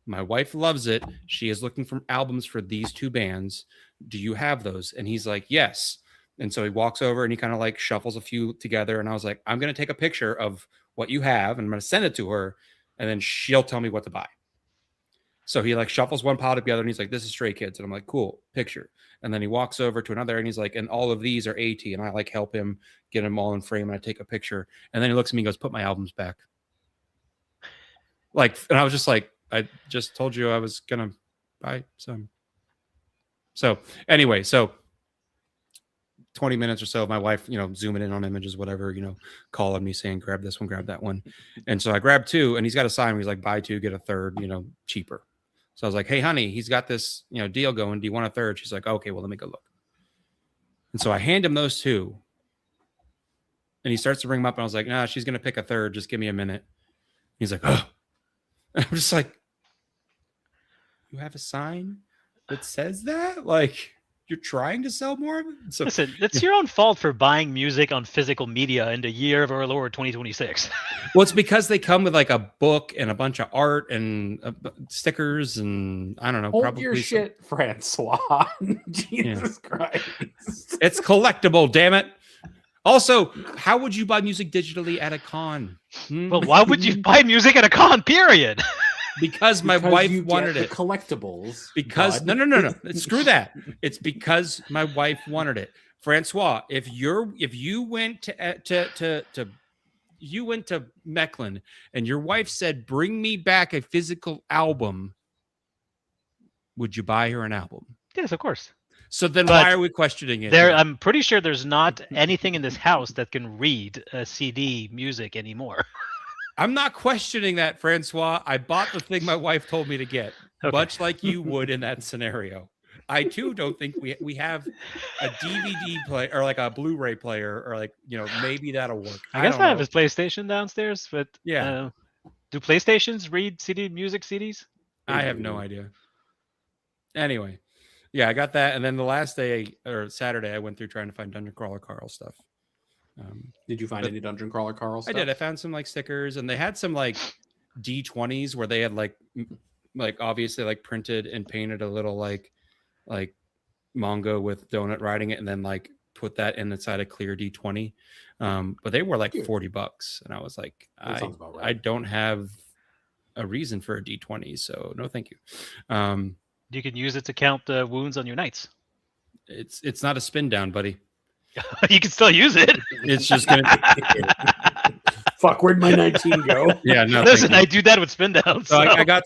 Speaker 1: My wife loves it. She is looking for albums for these 2 bands. Do you have those? And he's like, yes. And so he walks over and he kind of like shuffles a few together. And I was like, I'm going to take a picture of what you have and I'm going to send it to her. And then she'll tell me what to buy. So he like shuffles one pile together and he's like, this is Stray Kids. And I'm like, cool, picture. And then he walks over to another and he's like, and all of these are AT. And I like help him get them all in frame and I take a picture. And then he looks at me and goes, put my albums back. Like, and I was just like, I just told you I was going to buy some. So anyway, 20 minutes or so of my wife, zooming in on images, whatever, calling me saying, grab this one, grab that one. And so I grabbed 2 and he's got a sign where he's like, buy 2, get a third, cheaper. So I was like, hey, honey, he's got this, deal going. Do you want a third? She's like, okay, well, let me go look. And so I hand him those 2 and he starts to bring them up. And I was like, nah, she's going to pick a third. Just give me a minute. He's like, oh, and I'm just like, you have a sign that says that? Like, you're trying to sell more of it? So,
Speaker 2: Listen, it's your own fault for buying music on physical media in the year of our Lord 2026.
Speaker 1: well, it's because they come with like a book and a bunch of art and stickers and I don't know.
Speaker 3: Hold
Speaker 1: probably
Speaker 3: your shit, Francois. Jesus Christ.
Speaker 1: It's collectible, damn it. Also, how would you buy music digitally at a con?
Speaker 2: Well, why would you buy music at a con, period?
Speaker 1: Because my wife
Speaker 3: you
Speaker 1: wanted
Speaker 3: get
Speaker 1: it.
Speaker 3: the collectibles.
Speaker 1: Because
Speaker 3: bud.
Speaker 1: no. Screw that. It's because my wife wanted it. Francois, if you went to Mechlin and your wife said, "Bring me back a physical album," would you buy her an album?
Speaker 2: Yes, of course.
Speaker 1: So then
Speaker 2: But
Speaker 1: why are we questioning it?
Speaker 2: I'm pretty sure there's not anything in this house that can read CD music anymore.
Speaker 1: I'm not questioning that, Francois. I bought the thing my wife told me to get, much like you would in that scenario. I too don't think we have a DVD player or like a Blu-ray player or like maybe that'll work.
Speaker 2: I guess
Speaker 1: don't
Speaker 2: I have
Speaker 1: know.
Speaker 2: his PlayStation downstairs, but
Speaker 1: Yeah.
Speaker 2: Do PlayStations read music CDs?
Speaker 1: I have no idea. Anyway, yeah, I got that, and then the last day or Saturday, I went through trying to find Dungeon Crawler Carl stuff.
Speaker 3: Did you find any Dungeon Crawler Carl stuff?
Speaker 1: I did. I found some like stickers, and they had some like D20s where they had like obviously like printed and painted a little like Mongo with donut riding it, and then like put that inside a clear D20. But they were like $40, and I was like,
Speaker 3: sounds about right.
Speaker 1: I don't have a reason for a D20, so no, thank you.
Speaker 2: You can use it to count the wounds on your knights.
Speaker 1: It's not a spin down, buddy.
Speaker 2: You can still use it.
Speaker 1: It's just gonna.
Speaker 3: Fuck, where'd my 19 go?
Speaker 1: Yeah, no.
Speaker 2: Listen, I do that with spin downs.
Speaker 1: So I got.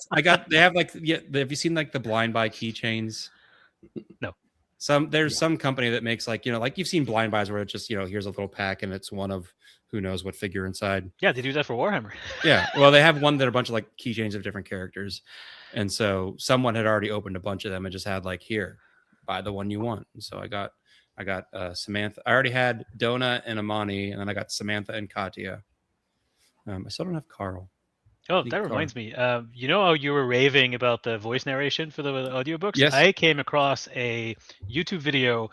Speaker 1: They have like have you seen like the blind buy keychains?
Speaker 2: No.
Speaker 1: There's some company that makes like like you've seen blind buys where it's just here's a little pack and it's one of who knows what figure inside.
Speaker 2: Yeah, they do that for Warhammer.
Speaker 1: Yeah, well they have one that are a bunch of like keychains of different characters, and so someone had already opened a bunch of them and just had like here, buy the one you want. And so I got Samantha. I already had Donna and Amani, and then I got Samantha and Katya. I still don't have Carl.
Speaker 2: Oh, that reminds me. You know how you were raving about the voice narration for the audiobooks?
Speaker 1: Yes.
Speaker 2: I came across a YouTube video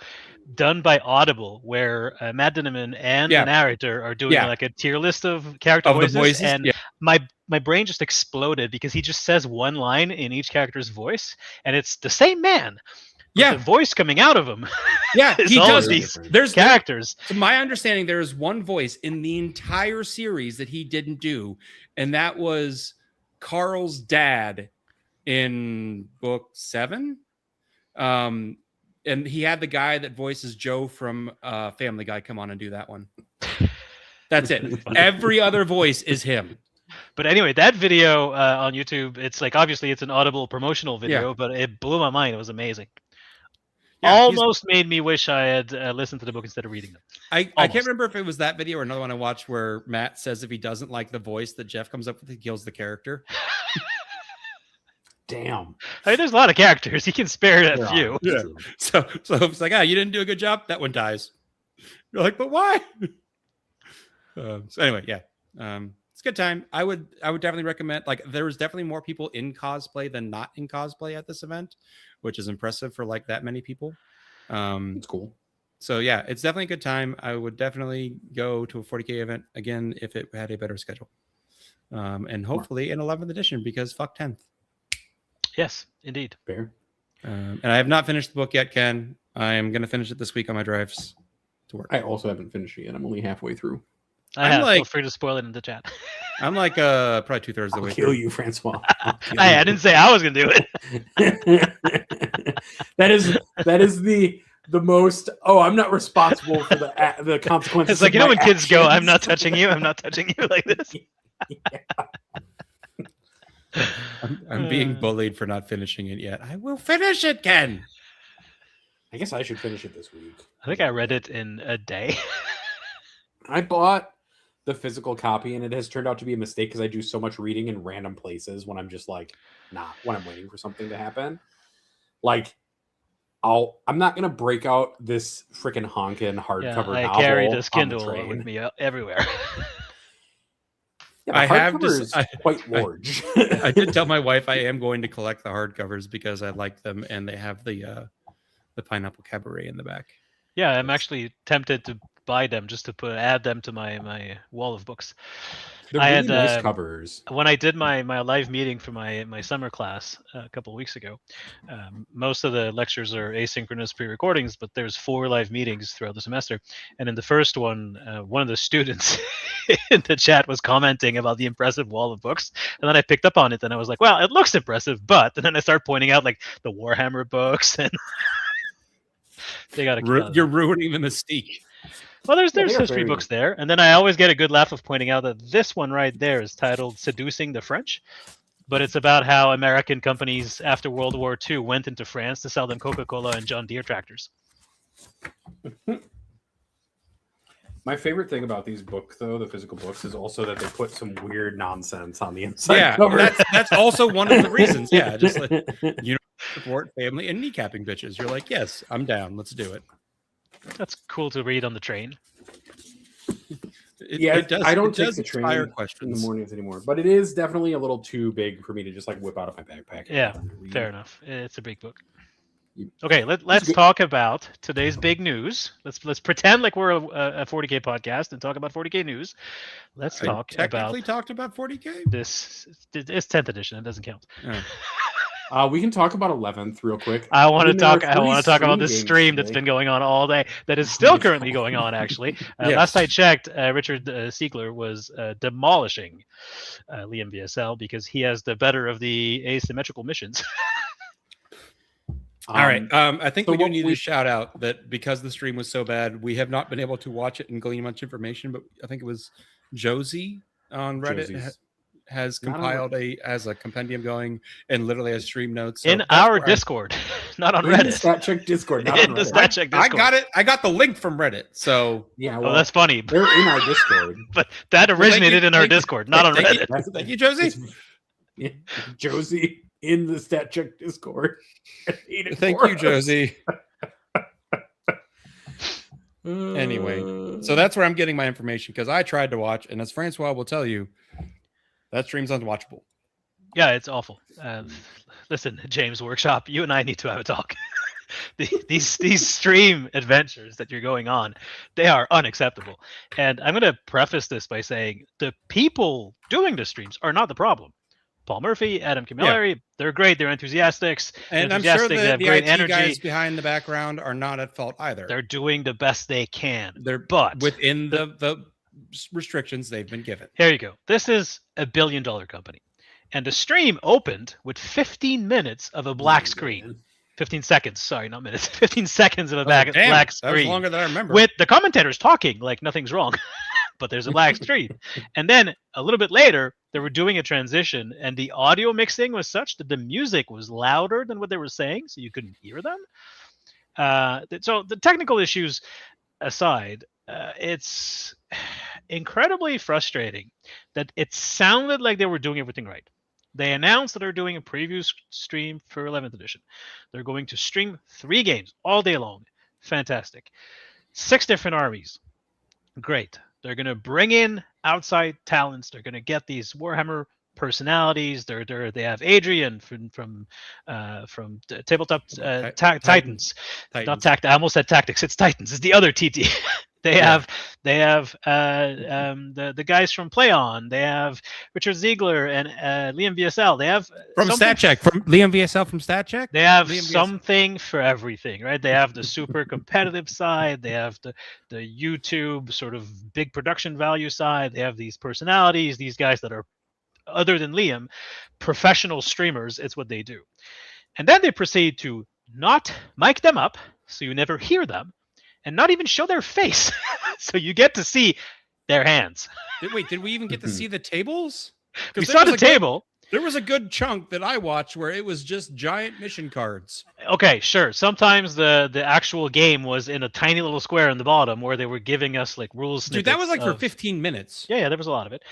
Speaker 2: done by Audible where Matt Dinneman and the narrator are doing like a tier list of character voices, and my brain just exploded because he just says one line in each character's voice, and it's the same man. The voice coming out of him.
Speaker 1: Yeah, he does
Speaker 2: these characters.
Speaker 1: To my understanding, there is one voice in the entire series that he didn't do, and that was Carl's dad in book 7. And he had the guy that voices Joe from Family Guy come on and do that one. That's it. Every other voice is him.
Speaker 2: But anyway, that video on YouTube, it's like, obviously it's an Audible promotional video, but it blew my mind. It was amazing. Yeah, almost made me wish I had listened to the book instead of reading them.
Speaker 1: I can't remember if it was that video or another one I watched where Matt says if he doesn't like the voice that Jeff comes up with, he kills the character.
Speaker 3: Damn.
Speaker 2: I mean, there's a lot of characters. He can spare a few.
Speaker 1: Yeah. So it's like, you didn't do a good job. That one dies. You're like, but why? So anyway, it's a good time. I would definitely recommend. Like, there was definitely more people in cosplay than not in cosplay at this event, which is impressive for like that many people.
Speaker 3: It's cool.
Speaker 1: So yeah, it's definitely a good time. I would definitely go to a 40K event again if it had a better schedule, and hopefully an 11th edition, because fuck 10th.
Speaker 2: Yes, indeed.
Speaker 3: Fair.
Speaker 1: And I have not finished the book yet, Ken. I am going to finish it this week on my drives to work.
Speaker 3: I also haven't finished it yet. I'm only halfway through.
Speaker 2: Feel free to spoil it in the chat.
Speaker 1: I'm like probably 2/3 of the way
Speaker 3: kill
Speaker 1: through.
Speaker 3: You, Francois.
Speaker 2: I didn't say I was going to do
Speaker 3: it. That is the most. Oh, I'm not responsible for the consequences.
Speaker 2: It's like, when kids go, "I'm not touching you. I'm not touching you," like this.
Speaker 1: I'm being bullied for not finishing it yet. I will finish it, Ken.
Speaker 3: I guess I should finish it this week.
Speaker 2: I think I read it in a day.
Speaker 3: I bought the physical copy, and it has turned out to be a mistake because I do so much reading in random places when I'm just like, when I'm waiting for something to happen. Like, I'm not gonna break out this freaking honkin' hardcover novel.
Speaker 2: I carry this Kindle with me everywhere.
Speaker 3: I have quite large.
Speaker 1: I did tell my wife I am going to collect the hardcovers because I like them, and they have the Pineapple Cabaret in the back.
Speaker 2: Yeah, I'm actually tempted to buy them just to add them to my wall of books.
Speaker 3: They're really nice covers.
Speaker 2: When I did my live meeting for my summer class a couple of weeks ago, most of the lectures are asynchronous pre-recordings, but there's 4 live meetings throughout the semester. And in the first one, one of the students in the chat was commenting about the impressive wall of books. And then I picked up on it, and I was like, well, it looks impressive, but... And then I started pointing out like the Warhammer books, and they got
Speaker 1: You're ruining the mystique.
Speaker 2: Well, there's history books there, and then I always get a good laugh of pointing out that this one right there is titled "Seducing the French," but it's about how American companies after World War II went into France to sell them Coca-Cola and John Deere tractors.
Speaker 3: My favorite thing about these books, though, the physical books, is also that they put some weird nonsense on the inside cover.
Speaker 1: That's also one of the reasons. Yeah, just like, support family and kneecapping bitches. You're like, yes, I'm down. Let's do it.
Speaker 2: That's cool to read on the train.
Speaker 1: It does.
Speaker 3: I don't
Speaker 1: take
Speaker 3: the train in the mornings anymore, but it is definitely a little too big for me to just like whip out of my backpack.
Speaker 2: Yeah, fair enough. It's a big book. Okay, let's talk about today's big news. Let's pretend like we're a 40K podcast and talk about 40K news. Let's talk about
Speaker 1: 40K.
Speaker 2: This it's 10th edition. It doesn't count.
Speaker 1: Oh.
Speaker 3: We can talk about 11th real quick.
Speaker 2: I want to talk about this stream that's been going on all day. That is still currently going on. Actually, last I checked, Richard Siegler was demolishing Liam VSL because he has the better of the asymmetrical missions.
Speaker 1: All right. I think we do need to shout out that because the stream was so bad, we have not been able to watch it and glean much information. But I think it was Josie on Reddit has compiled a compendium going and literally has stream notes.
Speaker 2: So in our Discord, not on Reddit.
Speaker 3: In the statcheck Discord, not on Reddit.
Speaker 2: The statcheck Discord.
Speaker 1: I got it. I got the link from Reddit. So
Speaker 3: yeah,
Speaker 2: well, that's funny.
Speaker 3: They're in our Discord,
Speaker 2: but that originated in our Discord, not on Reddit.
Speaker 1: Thank you, Josie.
Speaker 3: Josie. in the StatCheck Discord.
Speaker 1: Thank you, Josie. Anyway, so that's where I'm getting my information because I tried to watch, and as Francois will tell you, that stream's unwatchable.
Speaker 2: Yeah, it's awful. Listen, James Workshop, you and I need to have a talk. These stream adventures that you're going on, they are unacceptable. And I'm going to preface this by saying the people doing the streams are not the problem. Paul Murphy, Adam Camilleri, they're great. They're enthusiasts.
Speaker 1: And I'm sure that the IT guys behind the background are not at fault either.
Speaker 2: They're doing the best they can.
Speaker 1: But within the restrictions they've been given.
Speaker 2: Here you go. This is a $1 billion company. And the stream opened with 15 minutes of a black screen. 15 seconds, sorry, not minutes. 15 seconds of a black screen.
Speaker 1: That was longer than I remember.
Speaker 2: With the commentators talking like nothing's wrong, but there's a black screen. And then a little bit later, they were doing a transition, and the audio mixing was such that the music was louder than what they were saying, so you couldn't hear them. So the technical issues aside, it's incredibly frustrating that it sounded like they were doing everything right. They announced that they're doing a preview stream for 11th edition. They're going to stream 3 games all day long. Fantastic. 6 different armies. Great. They're going to bring in outside talents. They're going to get these Warhammer personalities. They have Adrian from Tabletop Titans. Not Tact. I almost said Tactics. It's Titans. It's the other TT. They have the guys from Play On. They have Richard Ziegler and Liam VSL. They have
Speaker 1: from StatCheck, from Liam VSL from StatCheck.
Speaker 2: They have something for everything, right? They have the super competitive side. They have the YouTube sort of big production value side. They have these personalities, these guys that are, other than Liam, professional streamers. It's what they do. And then they proceed to not mic them up, so you never hear them, and not even show their face. So you get to see their hands.
Speaker 1: Wait, did we even get to see the tables?
Speaker 2: We saw the table.
Speaker 1: There was a good chunk that I watched where it was just giant mission cards.
Speaker 2: Okay, sure. Sometimes the actual game was in a tiny little square in the bottom where they were giving us like rules.
Speaker 1: Dude, that was like for 15 minutes.
Speaker 2: Yeah, there was a lot of it.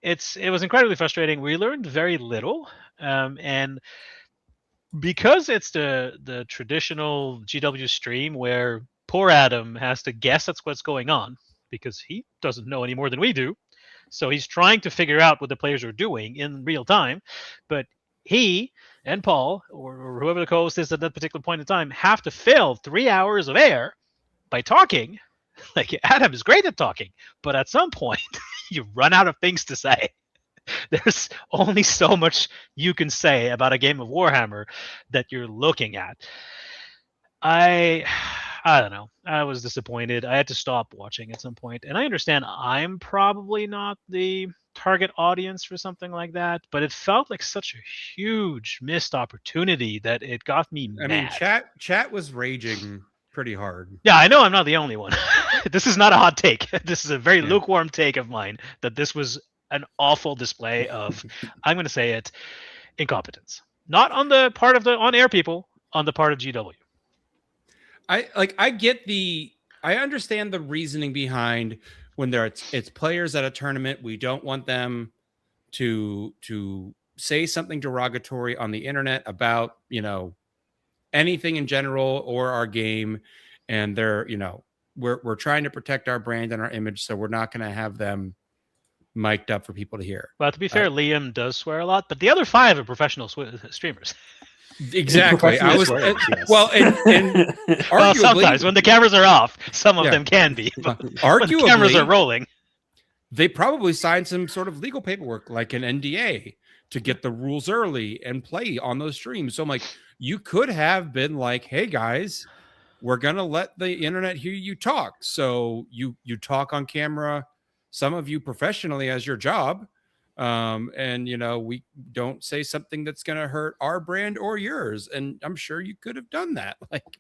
Speaker 2: It was incredibly frustrating. We learned very little. And because it's the traditional GW stream where poor Adam has to guess that's what's going on because he doesn't know any more than we do. So he's trying to figure out what the players are doing in real time. But he and Paul, or whoever the co-host is at that particular point in time, have to fill 3 hours of air by talking. Like, Adam is great at talking, but at some point, you run out of things to say. There's only so much you can say about a game of Warhammer that you're looking at. I don't know. I was disappointed. I had to stop watching at some point. And I understand I'm probably not the target audience for something like that, but it felt like such a huge missed opportunity that it got me mad.
Speaker 1: I mean, chat was raging pretty hard.
Speaker 2: Yeah, I know I'm not the only one. This is not a hot take. This is a very lukewarm take of mine that this was an awful display of, I'm going to say it, incompetence. Not on the part of the on-air people, on the part of GW.
Speaker 1: I understand the reasoning behind when it's players at a tournament. We don't want them to say something derogatory on the internet about, anything in general or our game. And they're, we're trying to protect our brand and our image. So we're not going to have them mic'd up for people to hear.
Speaker 2: Well, to be fair, Liam does swear a lot, but the other 5 are professional streamers.
Speaker 1: Exactly. I was and
Speaker 2: well, sometimes when the cameras are off, some of them can be. But arguably, when the cameras are rolling,
Speaker 1: they probably signed some sort of legal paperwork, like an NDA, to get the rules early and play on those streams. So I'm like, you could have been like, "Hey guys, we're gonna let the internet hear you talk. So you talk on camera, some of you professionally as your job." And we don't say something that's going to hurt our brand or yours. And I'm sure you could have done that.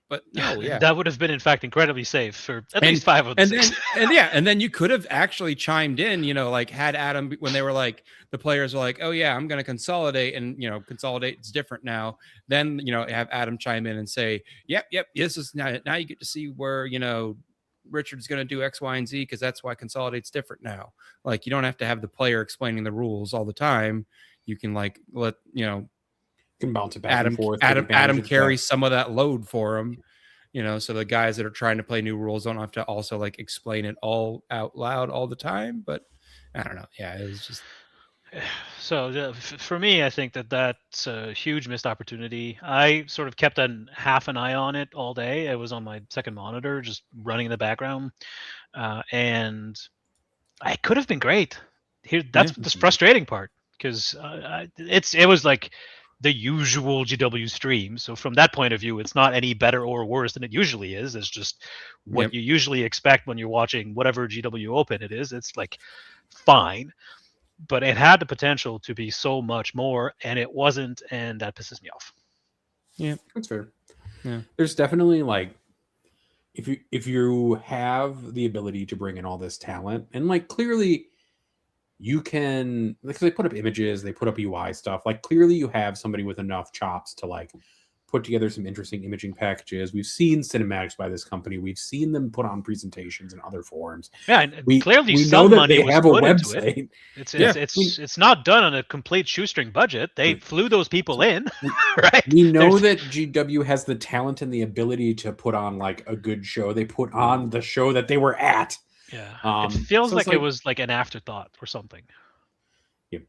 Speaker 1: But no,
Speaker 2: that would have been in fact incredibly safe for at least 5 of the 6.
Speaker 1: And then you could have actually chimed in, had Adam, when they were like, the players were like, oh yeah, I'm going to consolidate, and consolidate, it's different now. Then, have Adam chime in and say, yep, this is now you get to see where, Richard's going to do X, Y, and Z because that's why consolidate's different now. Like, you don't have to have the player explaining the rules all the time. You can let
Speaker 3: Can bounce it back and forth.
Speaker 1: Adam carries some of that load for him, so the guys that are trying to play new rules don't have to also like explain it all out loud all the time. But I don't know. Yeah, it was just.
Speaker 2: So for me, I think that's a huge missed opportunity. I sort of kept half an eye on it all day. It was on my second monitor, just running in the background, and I could have been great. That's the frustrating part, because it was like the usual GW stream. So from that point of view, it's not any better or worse than it usually is. It's just what you usually expect when you're watching whatever GW Open it is. It's like fine. But it had the potential to be so much more, and it wasn't, and that pisses me off.
Speaker 3: Yeah, that's fair. Yeah, there's definitely like, if you have the ability to bring in all this talent, and like clearly you can, because they put up images, they put up UI stuff. Like clearly you have somebody with enough chops to like put together some interesting imaging packages. We've seen cinematics by this company. We've seen them put on presentations in other forums.
Speaker 2: Yeah, and clearly some money was put into it. It's not done on a complete shoestring budget. They flew those people in, right?
Speaker 3: We know that GW has the talent and the ability to put on like a good show. They put on the show that they were at.
Speaker 2: Yeah, it feels like it was like an afterthought or something.
Speaker 3: Yeah,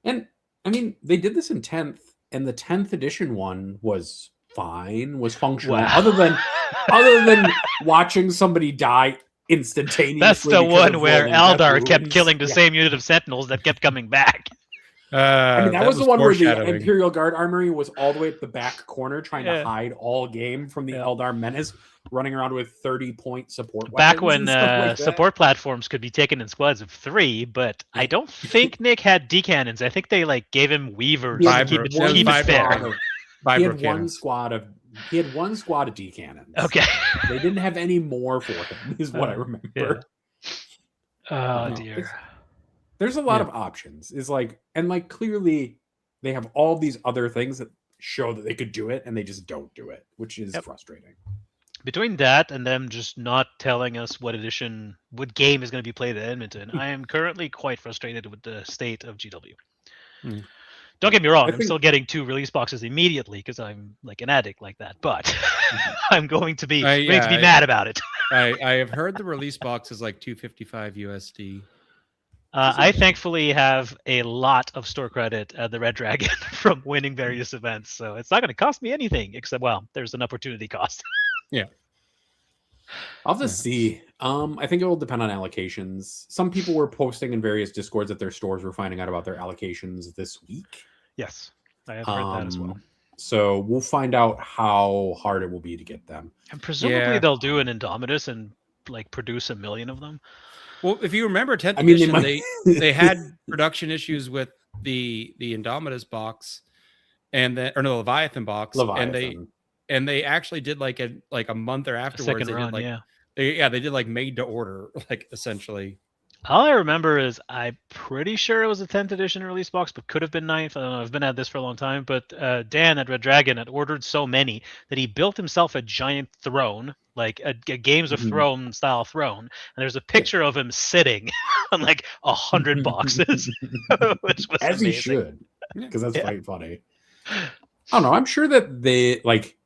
Speaker 3: and I mean they did this in 10th. And the 10th edition one was fine, was functional. Wow. Other than watching somebody die instantaneously.
Speaker 2: That's the one where Eldar kept killing the same unit of Sentinels that kept coming back.
Speaker 3: I mean, that was the one where the Imperial Guard Armory was all the way at the back corner, trying to hide all game from the Eldar menace, running around with 30-point support
Speaker 2: back
Speaker 3: weapons.
Speaker 2: Back when
Speaker 3: like
Speaker 2: support platforms could be taken in squads of 3, but I don't think Nick had D-cannons. I think they like gave him Weavers to keep it fair.
Speaker 3: He had one squad of D-cannons.
Speaker 2: Okay.
Speaker 3: They didn't have any more for him, is what I remember.
Speaker 2: Yeah. Oh, dear.
Speaker 3: There's a lot of options. Clearly they have all these other things that show that they could do it, and they just don't do it, which is frustrating.
Speaker 2: Between that and them just not telling us what game is going to be played at Edmonton, I am currently quite frustrated with the state of GW. Don't get me wrong, I'm still getting 2 release boxes immediately because I'm like an addict like that, but I'm going to be mad about it.
Speaker 1: I have heard the release box is like $255 USD.
Speaker 2: I thankfully have a lot of store credit at the Red Dragon from winning various events, so it's not going to cost me anything except, there's an opportunity cost.
Speaker 1: Yeah.
Speaker 3: I'll just see. I think it will depend on allocations. Some people were posting in various Discords that their stores were finding out about their allocations this week.
Speaker 2: Yes, I have heard that as well.
Speaker 3: So we'll find out how hard it will be to get them.
Speaker 2: And presumably they'll do an Indomitus and like produce 1 million of them.
Speaker 1: Well, if you remember 10th edition, they had production issues with the Indomitus box the Leviathan box, and they actually did like a month or afterwards. They did like made to order, like essentially.
Speaker 2: All I remember is I'm pretty sure it was a 10th edition release box, but could have been 9th. I don't know. I've been at this for a long time. But Dan at Red Dragon had ordered so many that he built himself a giant throne, like a Games of Thrones style throne. And there's a picture of him sitting on like 100 boxes, which was
Speaker 3: as
Speaker 2: amazing.
Speaker 3: He should, because that's quite funny. I don't know. I'm sure that they like.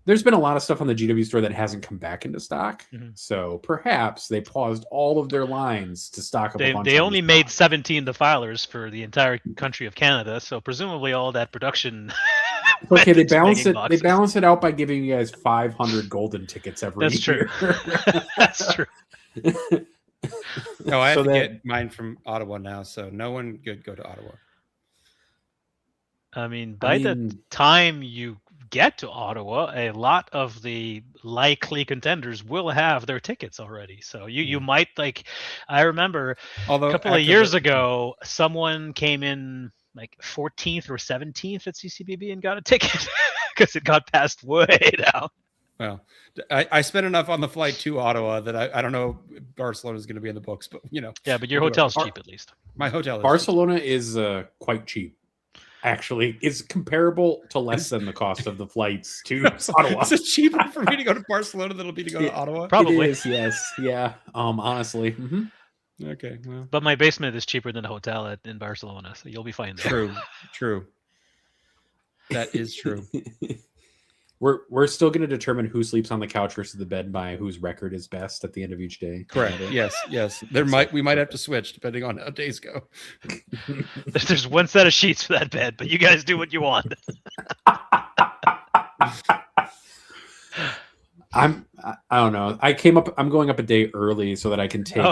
Speaker 3: There's been a lot of stuff on the GW store that hasn't come back into stock. So perhaps they paused all of their lines to stock up a bunch.
Speaker 2: They only made 17 defilers for the entire country of Canada. So presumably all that production.
Speaker 3: Okay, they balance it. Boxes. They balance it out by giving you guys 500 golden tickets every year.
Speaker 2: That's true.
Speaker 1: No, I have to get mine from Ottawa now, so no one could go to Ottawa.
Speaker 2: I mean, by the time you get to Ottawa, a lot of the likely contenders will have their tickets already. So you might like. I remember a couple of years ago, someone came in like 14th or 17th at CCBB and got a ticket because it got passed way down.
Speaker 1: Well, I spent enough on the flight to Ottawa that I don't know Barcelona is going to be in the books, but
Speaker 2: Yeah, but your hotel's cheap at least.
Speaker 1: My hotel is
Speaker 3: Barcelona is quite cheap. Actually, it's comparable to less than the cost of the flights to Ottawa.
Speaker 1: Is it cheaper for me to go to Barcelona than it'll be to go to Ottawa?
Speaker 2: Probably.
Speaker 3: It is, yes. Yeah. Honestly.
Speaker 1: Okay. Well.
Speaker 2: But my basement is cheaper than a hotel in Barcelona, so you'll be fine there.
Speaker 1: True. That is true.
Speaker 3: We're still going to determine who sleeps on the couch versus the bed by whose record is best at the end of each day.
Speaker 1: Correct. Yes. We might have to switch depending on how days go.
Speaker 2: There's one set of sheets for that bed, but you guys do what you want.
Speaker 3: I don't know. I'm going up a day early so that I can take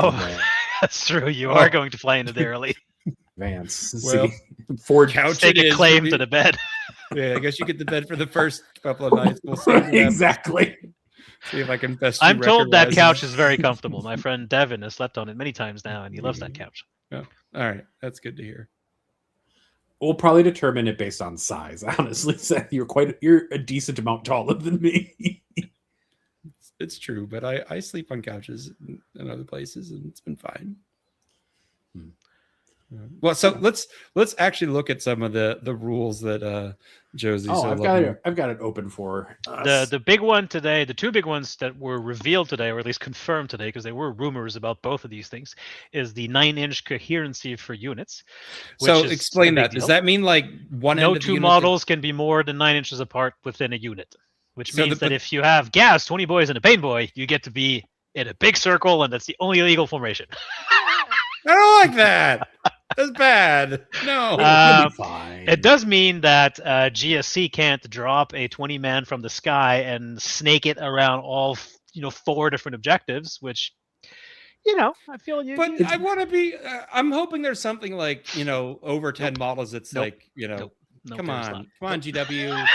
Speaker 2: That's true. You are going to fly into the early
Speaker 3: advance.
Speaker 1: Well,
Speaker 3: Ford
Speaker 1: couch
Speaker 2: take a claim to the bed.
Speaker 1: Yeah, I guess you get the bed for the first couple of nights. We'll see.
Speaker 3: Exactly.
Speaker 1: See if I can best.
Speaker 2: I'm told that couch is very comfortable. My friend Devin has slept on it many times now, and he loves that couch.
Speaker 1: Oh, all right, that's good to hear.
Speaker 3: We'll probably determine it based on size. Honestly, Seth, you're a decent amount taller than me.
Speaker 1: It's true, but I sleep on couches in other places, and it's been fine. Well, so let's actually look at some of the rules that Josie.
Speaker 3: I've got it open for
Speaker 2: us. The big one today. The two big ones that were revealed today, or at least confirmed today, because there were rumors about both of these things, is the 9-inch coherency for units.
Speaker 1: So explain that. Does that mean like
Speaker 2: no two models can be more than 9 inches apart within a unit? Which means that if you have gas, 20 boys and a pain boy, you get to be in a big circle, and that's the only legal formation.
Speaker 1: I don't like that. That's bad. No.
Speaker 2: It does mean that GSC can't drop a 20-man from the sky and snake it around all 4 different objectives, which I feel you.
Speaker 1: But I want to be. I'm hoping there's something like over 10 models. It's like come on, GW.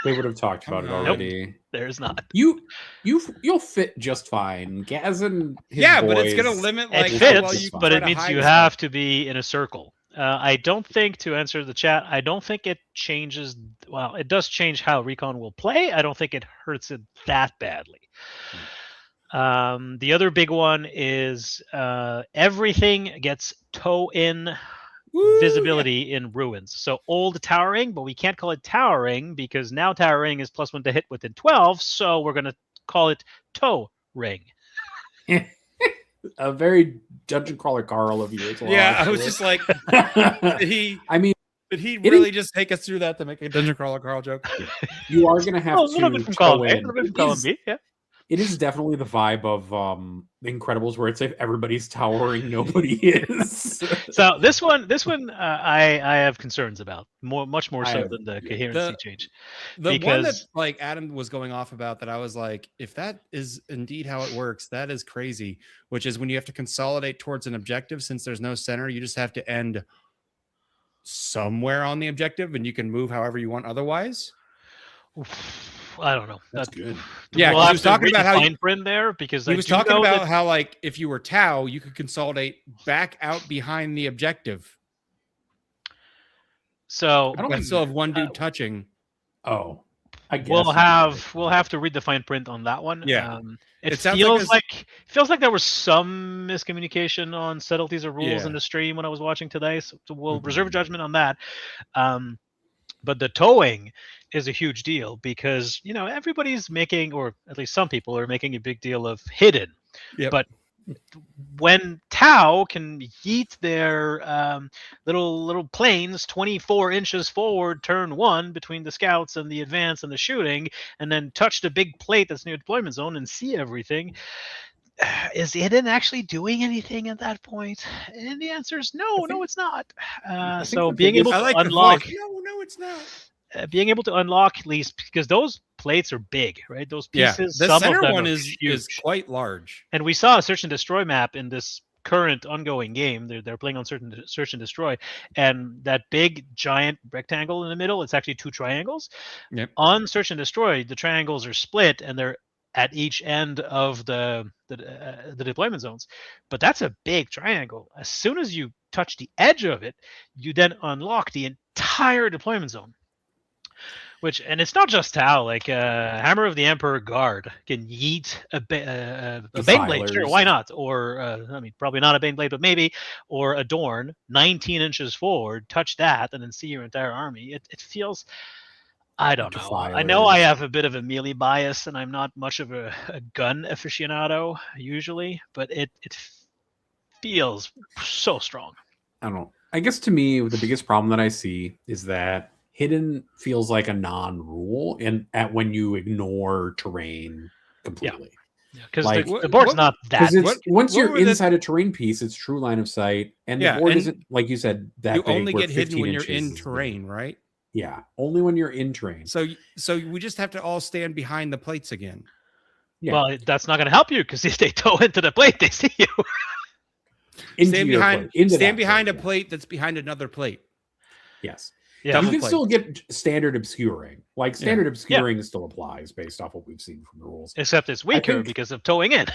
Speaker 3: They would have talked about it already.
Speaker 2: Nope, there's not.
Speaker 3: You'll fit just fine. Gaz and his boys,
Speaker 1: but it's gonna limit.
Speaker 2: Like, it fits, but it means you have to be in a circle. I don't think, to answer the chat, I don't think it changes. Well, it does change how Recon will play. I don't think it hurts it that badly. The other big one is everything gets toe-in visibility in ruins. So old towering, but we can't call it towering because now towering is +1 to hit within 12. So we're going to call it toe ring.
Speaker 3: A very dungeon crawler Carl of you.
Speaker 1: I was just like, did he really just take us through that to make a dungeon crawler Carl joke?
Speaker 3: You are going to have
Speaker 2: a little bit from column B. Yeah.
Speaker 3: It is definitely the vibe of The Incredibles, where it's like everybody's towering, nobody is.
Speaker 2: So this one, I have concerns about much more so than the coherency change.
Speaker 1: The one that like Adam was going off about that I was like, if that is indeed how it works, that is crazy. Which is when you have to consolidate towards an objective, since there's no center, you just have to end somewhere on the objective, and you can move however you want otherwise.
Speaker 2: I don't know.
Speaker 3: That's good.
Speaker 1: Yeah,
Speaker 2: we'll
Speaker 1: he was talking about how
Speaker 2: fine print there because
Speaker 1: he was talking about how like if you were Tau, you could consolidate back out behind the objective.
Speaker 2: So
Speaker 1: I still have one dude touching.
Speaker 3: Oh, I guess
Speaker 2: we'll have to read the fine print on that one.
Speaker 1: Yeah,
Speaker 2: it feels like there was some miscommunication on subtleties or rules in the stream when I was watching today. So we'll reserve judgment on that. But the towing is a huge deal because everybody's making, or at least some people are making, a big deal of hidden.
Speaker 1: Yep.
Speaker 2: But when Tau can yeet their little planes 24 inches forward, turn 1 between the scouts and the advance and the shooting, and then touch the big plate that's near deployment zone and see everything, is hidden actually doing anything at that point? And the answer is no, it's not. So being able to unlock,
Speaker 1: no, it's not.
Speaker 2: Being able to unlock at least, because those plates are big, right? Those pieces.
Speaker 1: The
Speaker 2: some
Speaker 1: center
Speaker 2: of them
Speaker 1: one
Speaker 2: are
Speaker 1: is
Speaker 2: huge.
Speaker 1: Quite large.
Speaker 2: And we saw a search and destroy map in this current ongoing game. They're playing on search and destroy, and that big giant rectangle in the middle, it's actually 2 triangles.
Speaker 1: Yep.
Speaker 2: On search and destroy, the triangles are split and they're at each end of the deployment zones. But that's a big triangle. As soon as you touch the edge of it, you then unlock the entire deployment zone. And it's not just Tau, like Hammer of the Emperor Guard can yeet a Baneblade, sure, why not? Or, probably not a Baneblade, but maybe, or a Dorn, 19 inches forward, touch that, and then see your entire army. It feels, I don't know. I know I have a bit of a melee bias, and I'm not much of a gun aficionado, usually, but it feels so strong.
Speaker 3: I don't know. I guess to me, the biggest problem that I see is that hidden feels like a non-rule, and when you ignore terrain completely.
Speaker 2: Because
Speaker 3: Like,
Speaker 2: the board's not that.
Speaker 3: Because once you're
Speaker 1: were the-
Speaker 3: inside a terrain piece, it's true line of sight, and
Speaker 1: Yeah,
Speaker 3: the board
Speaker 1: and
Speaker 3: isn't, like you said, that
Speaker 1: You
Speaker 3: big.
Speaker 1: only
Speaker 3: where
Speaker 1: get hidden
Speaker 3: 15
Speaker 1: when you're
Speaker 3: inches
Speaker 1: in
Speaker 3: is big.
Speaker 1: terrain, right?
Speaker 3: Yeah, only when you're in terrain.
Speaker 1: So we just have to all stand behind the plates again.
Speaker 3: Yeah.
Speaker 2: Well, that's not going to help you because if they toe into the plate, they see you.
Speaker 3: Into your plate, into
Speaker 1: stand
Speaker 3: that
Speaker 1: behind
Speaker 3: plate,
Speaker 1: a
Speaker 3: yeah.
Speaker 1: plate that's behind another plate.
Speaker 3: Yes.
Speaker 2: Yeah.
Speaker 1: Double
Speaker 3: You can
Speaker 1: plate.
Speaker 3: still get standard obscuring. Like standard obscuring still applies based off what we've seen from the rules.
Speaker 2: Except it's weaker
Speaker 3: think-
Speaker 2: because of towing in.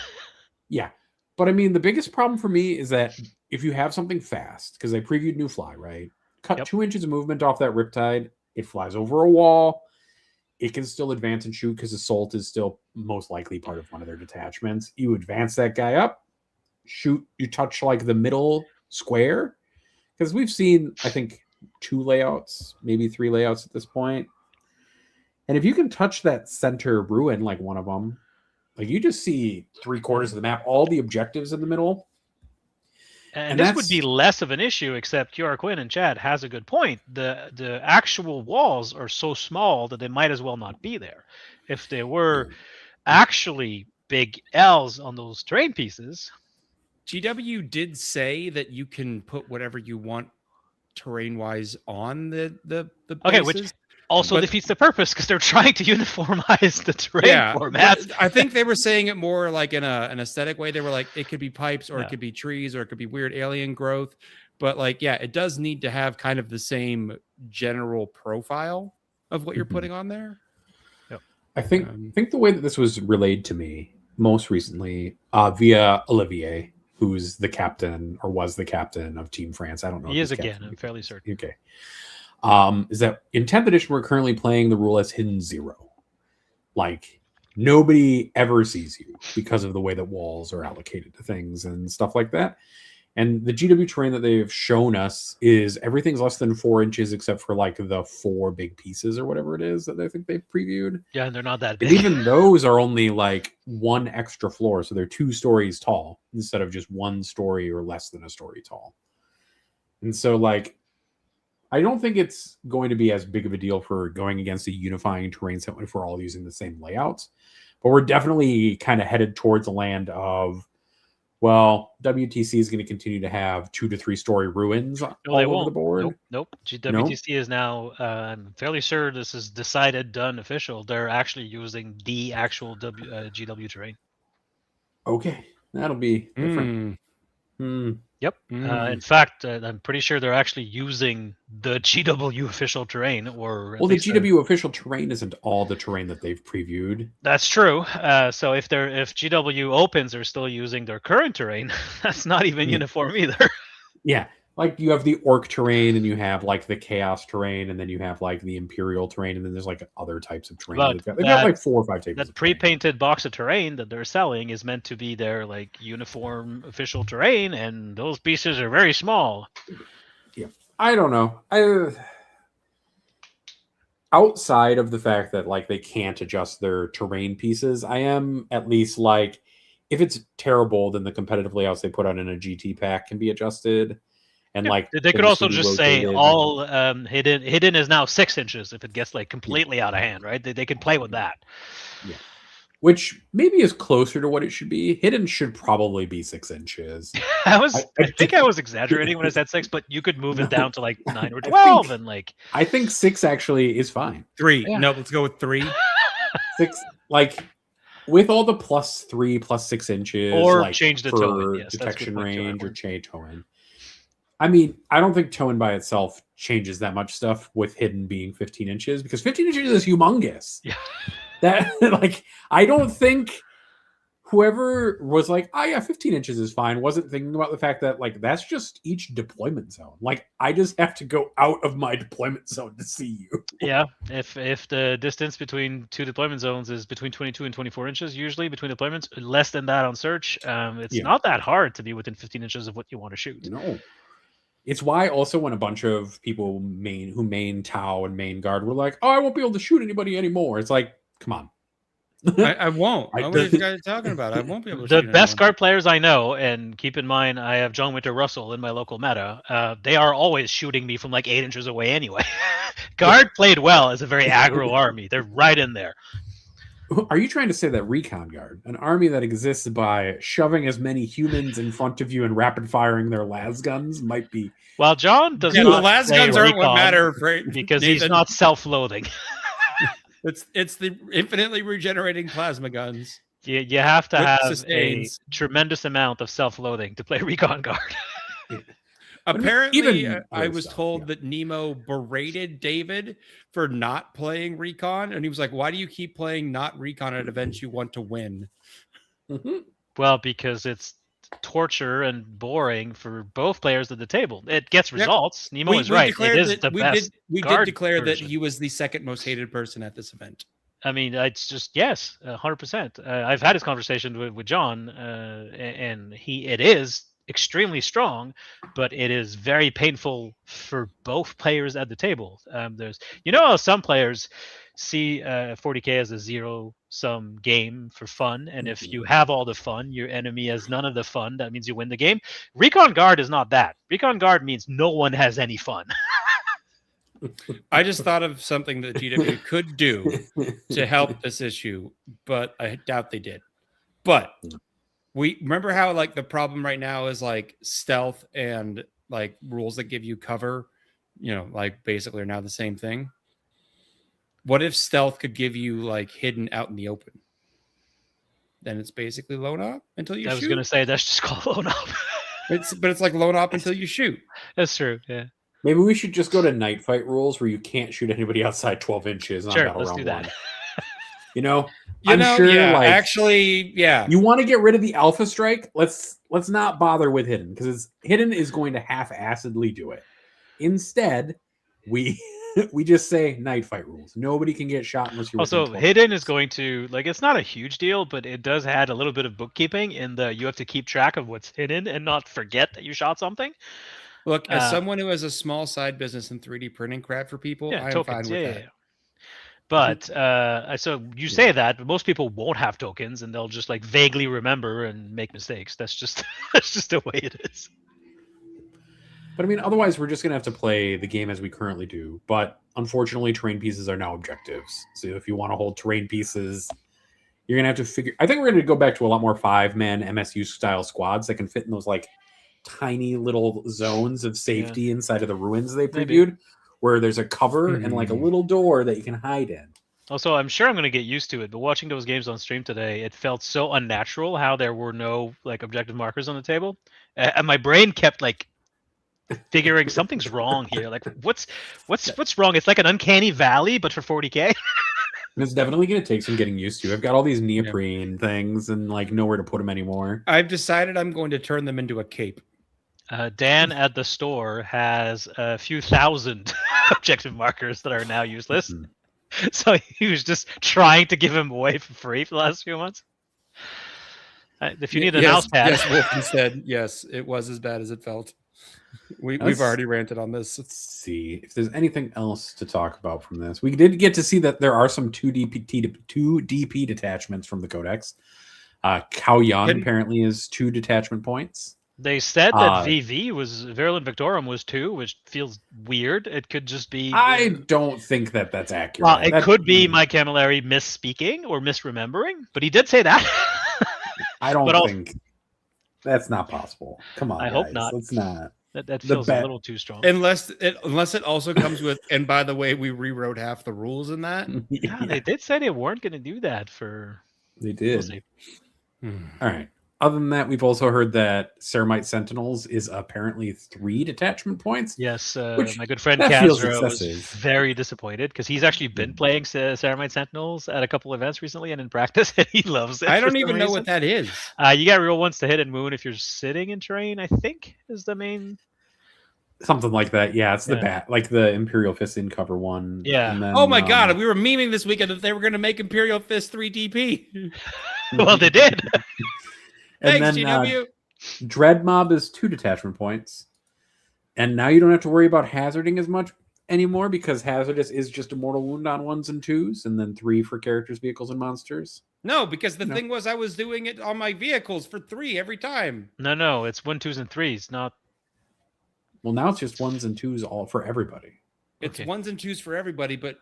Speaker 3: Yeah. But I mean, the biggest problem for me is that if you have something fast, because I previewed New Fly, right? Cut 2 inches of movement off that Riptide, it flies over a wall. It can still advance and shoot because Assault is still most likely part of one of their detachments. You advance that guy up, shoot, you touch like the middle square. Because we've seen, I think, 2 layouts, maybe 3 layouts at this point. And if you can touch that center ruin, like one of them, like you just see 3/4 of the map, all the objectives in the middle.
Speaker 2: And this would be less of an issue, except QR Quinn and Chad has a good point. The actual walls are so small that they might as well not be there. If there were actually big L's on those terrain pieces.
Speaker 1: GW did say that you can put whatever you want terrain-wise on the
Speaker 2: Okay,
Speaker 1: bases.
Speaker 2: which also defeats the purpose because they're trying to uniformize the terrain format.
Speaker 1: I think they were saying it more like in an aesthetic way. They were like, it could be pipes or it
Speaker 2: Yeah.
Speaker 1: could be trees or it could be weird alien growth. But like, yeah, it does need to have kind of the same general profile of what you're putting on there.
Speaker 3: I think the way that this was relayed to me most recently via Olivier, who's the captain or was the captain of Team France. I don't know.
Speaker 2: He
Speaker 3: if
Speaker 2: is
Speaker 3: he's
Speaker 2: again,
Speaker 3: captain.
Speaker 2: I'm fairly certain.
Speaker 3: Okay. Is that in 10th edition, we're currently playing the rule as hidden 0. Like, nobody ever sees you because of the way that walls are allocated to things and stuff like that. And the GW terrain that they've shown us is everything's less than 4 inches except for like the 4 big pieces or whatever it is that I think they've previewed.
Speaker 2: Yeah, and they're not that
Speaker 3: And
Speaker 2: big.
Speaker 3: even those are only like 1 extra floor. So they're 2 stories tall instead of just 1 story or less than a story tall. And so like, I don't think it's going to be as big of a deal for going against a unifying terrain set if we're all using the same layouts. But we're definitely kind of headed towards a land of, well, WTC is going to continue to have 2 to 3 story ruins all over the board.
Speaker 2: Nope. WTC is now, I'm fairly sure this is decided, done, official. They're actually using the actual GW terrain.
Speaker 3: Okay, that'll be different.
Speaker 2: Yep. In fact, I'm pretty sure they're actually using the GW official terrain. Or
Speaker 3: Well, the GW official terrain isn't all the terrain that they've previewed.
Speaker 2: That's true. So if GW opens are still using their current terrain, that's not even uniform either.
Speaker 3: Yeah, like you have the orc terrain, and you have like the chaos terrain, and then you have like the imperial terrain, and then there's like other types of terrain. They've got like 4 or 5 tables.
Speaker 2: That pre-painted box of terrain that they're selling is meant to be their like uniform official terrain, and those pieces are very small.
Speaker 3: Yeah, I don't know. Outside of the fact that like they can't adjust their terrain pieces, I am at least like, if it's terrible, then the competitive layouts they put out in a GT pack can be adjusted. And like
Speaker 2: they could also just say all hidden is now 6 inches if it gets like completely out of hand, right? They could play with that.
Speaker 3: Yeah, which maybe is closer to what it should be. Hidden should probably be 6 inches.
Speaker 2: I think I was exaggerating when I said 6, but you could move it down to like 9 or 12, and like
Speaker 3: I think 6 actually is fine.
Speaker 1: 3. Yeah. No, let's go with 3.
Speaker 3: 6, like with all the +3, +6 inches,
Speaker 2: or
Speaker 3: like,
Speaker 2: change the towing, yes,
Speaker 3: detection range, or change towing. I mean, I don't think towing by itself changes that much stuff with hidden being 15 inches, because 15 inches is humongous.
Speaker 2: Yeah.
Speaker 3: That like, I don't think whoever was like, oh yeah, 15 inches is fine, wasn't thinking about the fact that like that's just each deployment zone. Like, I just have to go out of my deployment zone to see you.
Speaker 2: Yeah, if the distance between 2 deployment zones is between 22 and 24 inches, usually between deployments, less than that on search, it's not that hard to be within 15 inches of what you want to shoot.
Speaker 3: No. It's why also when a bunch of people who main Tau and main guard were like, oh, I won't be able to shoot anybody anymore. It's like, come on.
Speaker 1: I won't. What are you guys talking about? I won't be able to
Speaker 2: The
Speaker 1: shoot
Speaker 2: best
Speaker 1: anyone.
Speaker 2: guard players I know, and keep in mind, I have John Winter Russell in my local meta. They are always shooting me from like 8 inches away anyway. Guard played well as a very aggro army. They're right in there.
Speaker 3: Are you trying to say that Recon Guard, an army that exists by shoving as many humans in front of you and rapid firing their las guns, might be?
Speaker 2: Well, John does
Speaker 1: Yeah,
Speaker 2: not
Speaker 1: the las
Speaker 2: play
Speaker 1: guns aren't what
Speaker 2: Recon
Speaker 1: matter, right?
Speaker 2: because he's
Speaker 1: Nathan.
Speaker 2: not self-loathing.
Speaker 1: It's the infinitely regenerating plasma guns.
Speaker 2: You have to
Speaker 1: With
Speaker 2: have
Speaker 1: sustains.
Speaker 2: a tremendous amount of self-loathing to play Recon Guard.
Speaker 1: Apparently,
Speaker 3: Even
Speaker 1: I
Speaker 3: other
Speaker 1: was
Speaker 3: stuff,
Speaker 1: told
Speaker 3: yeah.
Speaker 1: that Nemo berated David for not playing Recon, and he was like, "Why do you keep playing not Recon at events you want to win?"
Speaker 3: Mhm.
Speaker 2: Well, because it's torture and boring for both players at the table. It gets results. Nemo is right. It is the best.
Speaker 1: We did
Speaker 2: guard
Speaker 1: declare that
Speaker 2: version.
Speaker 1: he was the second most hated person at this event.
Speaker 2: I mean, it's just yes, 100%. I've had this conversation with John, and it is extremely strong, but it is very painful for both players at the table. There's, how some players see 40k as a zero-sum game for fun, and if you have all the fun, your enemy has none of the fun. That means you win the game. Recon Guard is not that. Recon Guard means no one has any fun.
Speaker 1: I just thought of something that GW could do to help this issue, but I doubt they did. But we remember how like the problem right now is like stealth and like rules that give you cover, like basically are now the same thing. What if stealth could give you like hidden out in the open? Then it's basically lone op until you shoot.
Speaker 2: I was going to say that's just called lone op.
Speaker 1: But it's like lone op until you shoot.
Speaker 2: That's true. Yeah.
Speaker 3: Maybe we should just go to night fight rules where you can't shoot anybody outside 12 inches on
Speaker 2: Sure,
Speaker 3: battle
Speaker 2: let's
Speaker 3: round
Speaker 2: do that.
Speaker 3: one. I'm sure.
Speaker 1: Yeah,
Speaker 3: like,
Speaker 1: actually, yeah.
Speaker 3: You want to get rid of the alpha strike? Let's not bother with hidden because hidden is going to half-assedly do it. Instead, we just say night fight rules. Nobody can get shot unless you're.
Speaker 2: Also, hidden is going to it's not a huge deal, but it does add a little bit of bookkeeping in the you have to keep track of what's hidden and not forget that you shot something.
Speaker 1: Look, as someone who has a small side business in 3D printing crap for people, I am fine with that.
Speaker 2: Yeah. But so you say that, but most people won't have tokens, and they'll just like vaguely remember and make mistakes. That's just the way it is.
Speaker 3: But I mean, otherwise, we're just gonna have to play the game as we currently do. But unfortunately, terrain pieces are now objectives. So if you want to hold terrain pieces, you're gonna have to figure. I think we're gonna go back to a lot more 5-man MSU style squads that can fit in those like tiny little zones of safety inside of the ruins they previewed, where there's a cover and like a little door that you can hide in.
Speaker 2: Also, I'm sure I'm going to get used to it, but watching those games on stream today, it felt so unnatural how there were no like objective markers on the table, and my brain kept like figuring something's wrong here. Like what's wrong? It's like an uncanny valley, but for 40k.
Speaker 3: It's definitely going to take some getting used to. I've got all these neoprene things and like nowhere to put them anymore.
Speaker 1: I've decided I'm going to turn them into a cape.
Speaker 2: Dan at the store has a few thousand objective markers that are now useless. So he was just trying to give them away for free for the last few months. If you need a mouse pad.
Speaker 1: Yes, Wolfie said, yes, it was as bad as it felt. We've already ranted on this.
Speaker 3: Let's see if there's anything else to talk about from this. We did get to see that there are some 2 DP detachments from the Codex. Cao Yun apparently is 2 detachment points.
Speaker 2: They said that VV was Virulent Victorum was 2, which feels weird. It could just be.
Speaker 3: I don't think that's accurate.
Speaker 2: Well, it could be Mike Camilleri misspeaking or misremembering, but he did say that.
Speaker 3: I don't think that's not possible. Come on,
Speaker 2: I hope not.
Speaker 3: Let's not.
Speaker 2: That feels a little too strong.
Speaker 1: Unless it also comes with, and by the way, we rewrote half the rules in that.
Speaker 2: Yeah, they did say they weren't going to do that for.
Speaker 3: They did. All right. Other than that, we've also heard that Ceramite Sentinels is apparently 3 detachment points.
Speaker 2: Yes, my good friend Kazro was very disappointed because he's actually been playing Ceramite Sentinels at a couple events recently and in practice, and he loves it.
Speaker 1: I don't even know what that is.
Speaker 2: You got real ones to hit and moon if you're sitting in terrain, I think, is the main.
Speaker 3: Something like that. Yeah, it's the bat, like the Imperial Fist in cover one.
Speaker 2: Yeah.
Speaker 3: And then,
Speaker 1: oh my god, we were memeing this weekend that they were going to make Imperial Fist 3 DP.
Speaker 2: Well, they did.
Speaker 3: And
Speaker 1: Thanks,
Speaker 3: then
Speaker 1: GW.
Speaker 3: Dread Mob is 2 detachment points. And now you don't have to worry about hazarding as much anymore because hazardous is just a mortal wound on 1s and 2s, and then 3 for characters, vehicles, and monsters.
Speaker 1: No, because the thing was I was doing it on my vehicles for 3 every time.
Speaker 2: No, it's 1, 2s, and 3s, not.
Speaker 3: Well, now it's just 1s and 2s all for everybody.
Speaker 1: It's
Speaker 2: Okay.
Speaker 1: 1s and 2s for everybody, but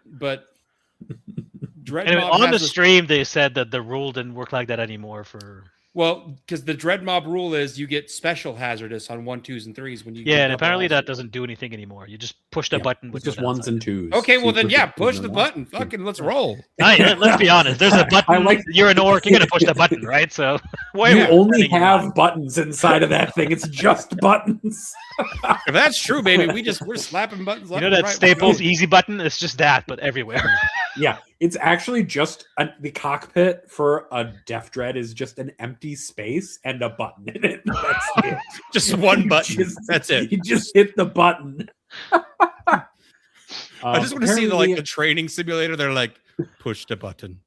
Speaker 1: Dread
Speaker 2: Anyway,
Speaker 1: Mob
Speaker 2: on
Speaker 1: has
Speaker 2: the stream, they said that the rule didn't work like that anymore for.
Speaker 1: Well, because the Dread Mob rule is you get special hazardous on 1, 2s, and 3s when you.
Speaker 2: Yeah,
Speaker 1: do
Speaker 2: and
Speaker 1: double
Speaker 2: apparently that
Speaker 1: hazard.
Speaker 2: doesn't do anything anymore. You just push the
Speaker 3: Yeah,
Speaker 2: button
Speaker 3: it's
Speaker 2: with
Speaker 3: just
Speaker 2: no
Speaker 3: 1s
Speaker 2: downside.
Speaker 3: and 2s.
Speaker 1: Okay,
Speaker 3: So
Speaker 1: well
Speaker 3: you
Speaker 1: then,
Speaker 3: push
Speaker 1: yeah,
Speaker 3: it
Speaker 1: push
Speaker 3: in
Speaker 1: the
Speaker 3: one.
Speaker 1: button. Fucking let's roll.
Speaker 2: Let's be honest. There's a button.
Speaker 3: like-
Speaker 2: You're an orc. You're gonna push the button, right? So why are
Speaker 3: You
Speaker 2: we
Speaker 3: only
Speaker 2: pretending you're
Speaker 3: have
Speaker 2: not?
Speaker 3: buttons inside of that thing. It's just buttons.
Speaker 1: If that's true, baby, we're slapping buttons.
Speaker 2: You
Speaker 1: Left
Speaker 2: know
Speaker 1: and
Speaker 2: that
Speaker 1: right.
Speaker 2: Staples easy button? It's just that, but everywhere.
Speaker 3: Yeah, it's actually just the cockpit for a Def Dread is just an empty space and a button in it. That's it.
Speaker 1: Just one button.
Speaker 3: Just-
Speaker 1: That's it.
Speaker 3: You just hit the button.
Speaker 1: I just want to see
Speaker 3: Apparently-
Speaker 1: the training simulator. They're like, push the button.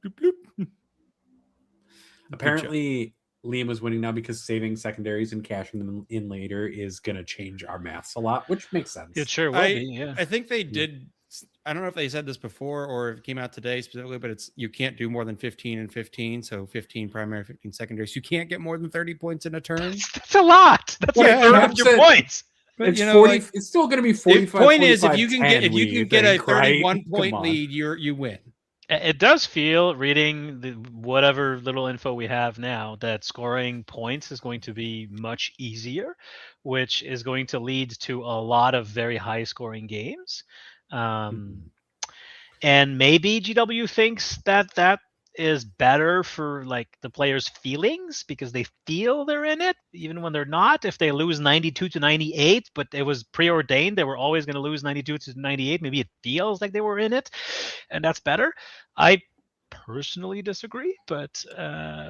Speaker 1: Bloop, bloop.
Speaker 3: Apparently, Liam is winning now because saving secondaries and cashing them in later is going to change our maths a lot, which makes sense.
Speaker 2: It sure will be. Yeah.
Speaker 1: I think they did. I don't know if they said this before or if it came out today specifically, but it's you can't do more than 15 and 15. So 15 primary, 15 secondary. So you can't get more than 30 points in a turn.
Speaker 2: That's a lot. That's
Speaker 1: Yeah,
Speaker 2: like a third of your points.
Speaker 1: But
Speaker 3: It's
Speaker 1: you know,
Speaker 3: 40.
Speaker 1: like,
Speaker 3: It's still going to be
Speaker 1: the
Speaker 3: 45.
Speaker 1: point is, if
Speaker 3: 45,
Speaker 1: you can
Speaker 3: 10,
Speaker 1: get a
Speaker 3: we think, right?
Speaker 1: 31 point
Speaker 3: Come on.
Speaker 1: lead, you win.
Speaker 2: It does feel, reading the whatever little info we have now, that scoring points is going to be much easier, which is going to lead to a lot of very high scoring games. And maybe GW thinks that that is better for like the players' feelings because they feel they're in it, even when they're not. If they lose 92 to 98, but it was preordained, they were always going to lose 92 to 98. Maybe it feels like they were in it, and that's better. I personally disagree, but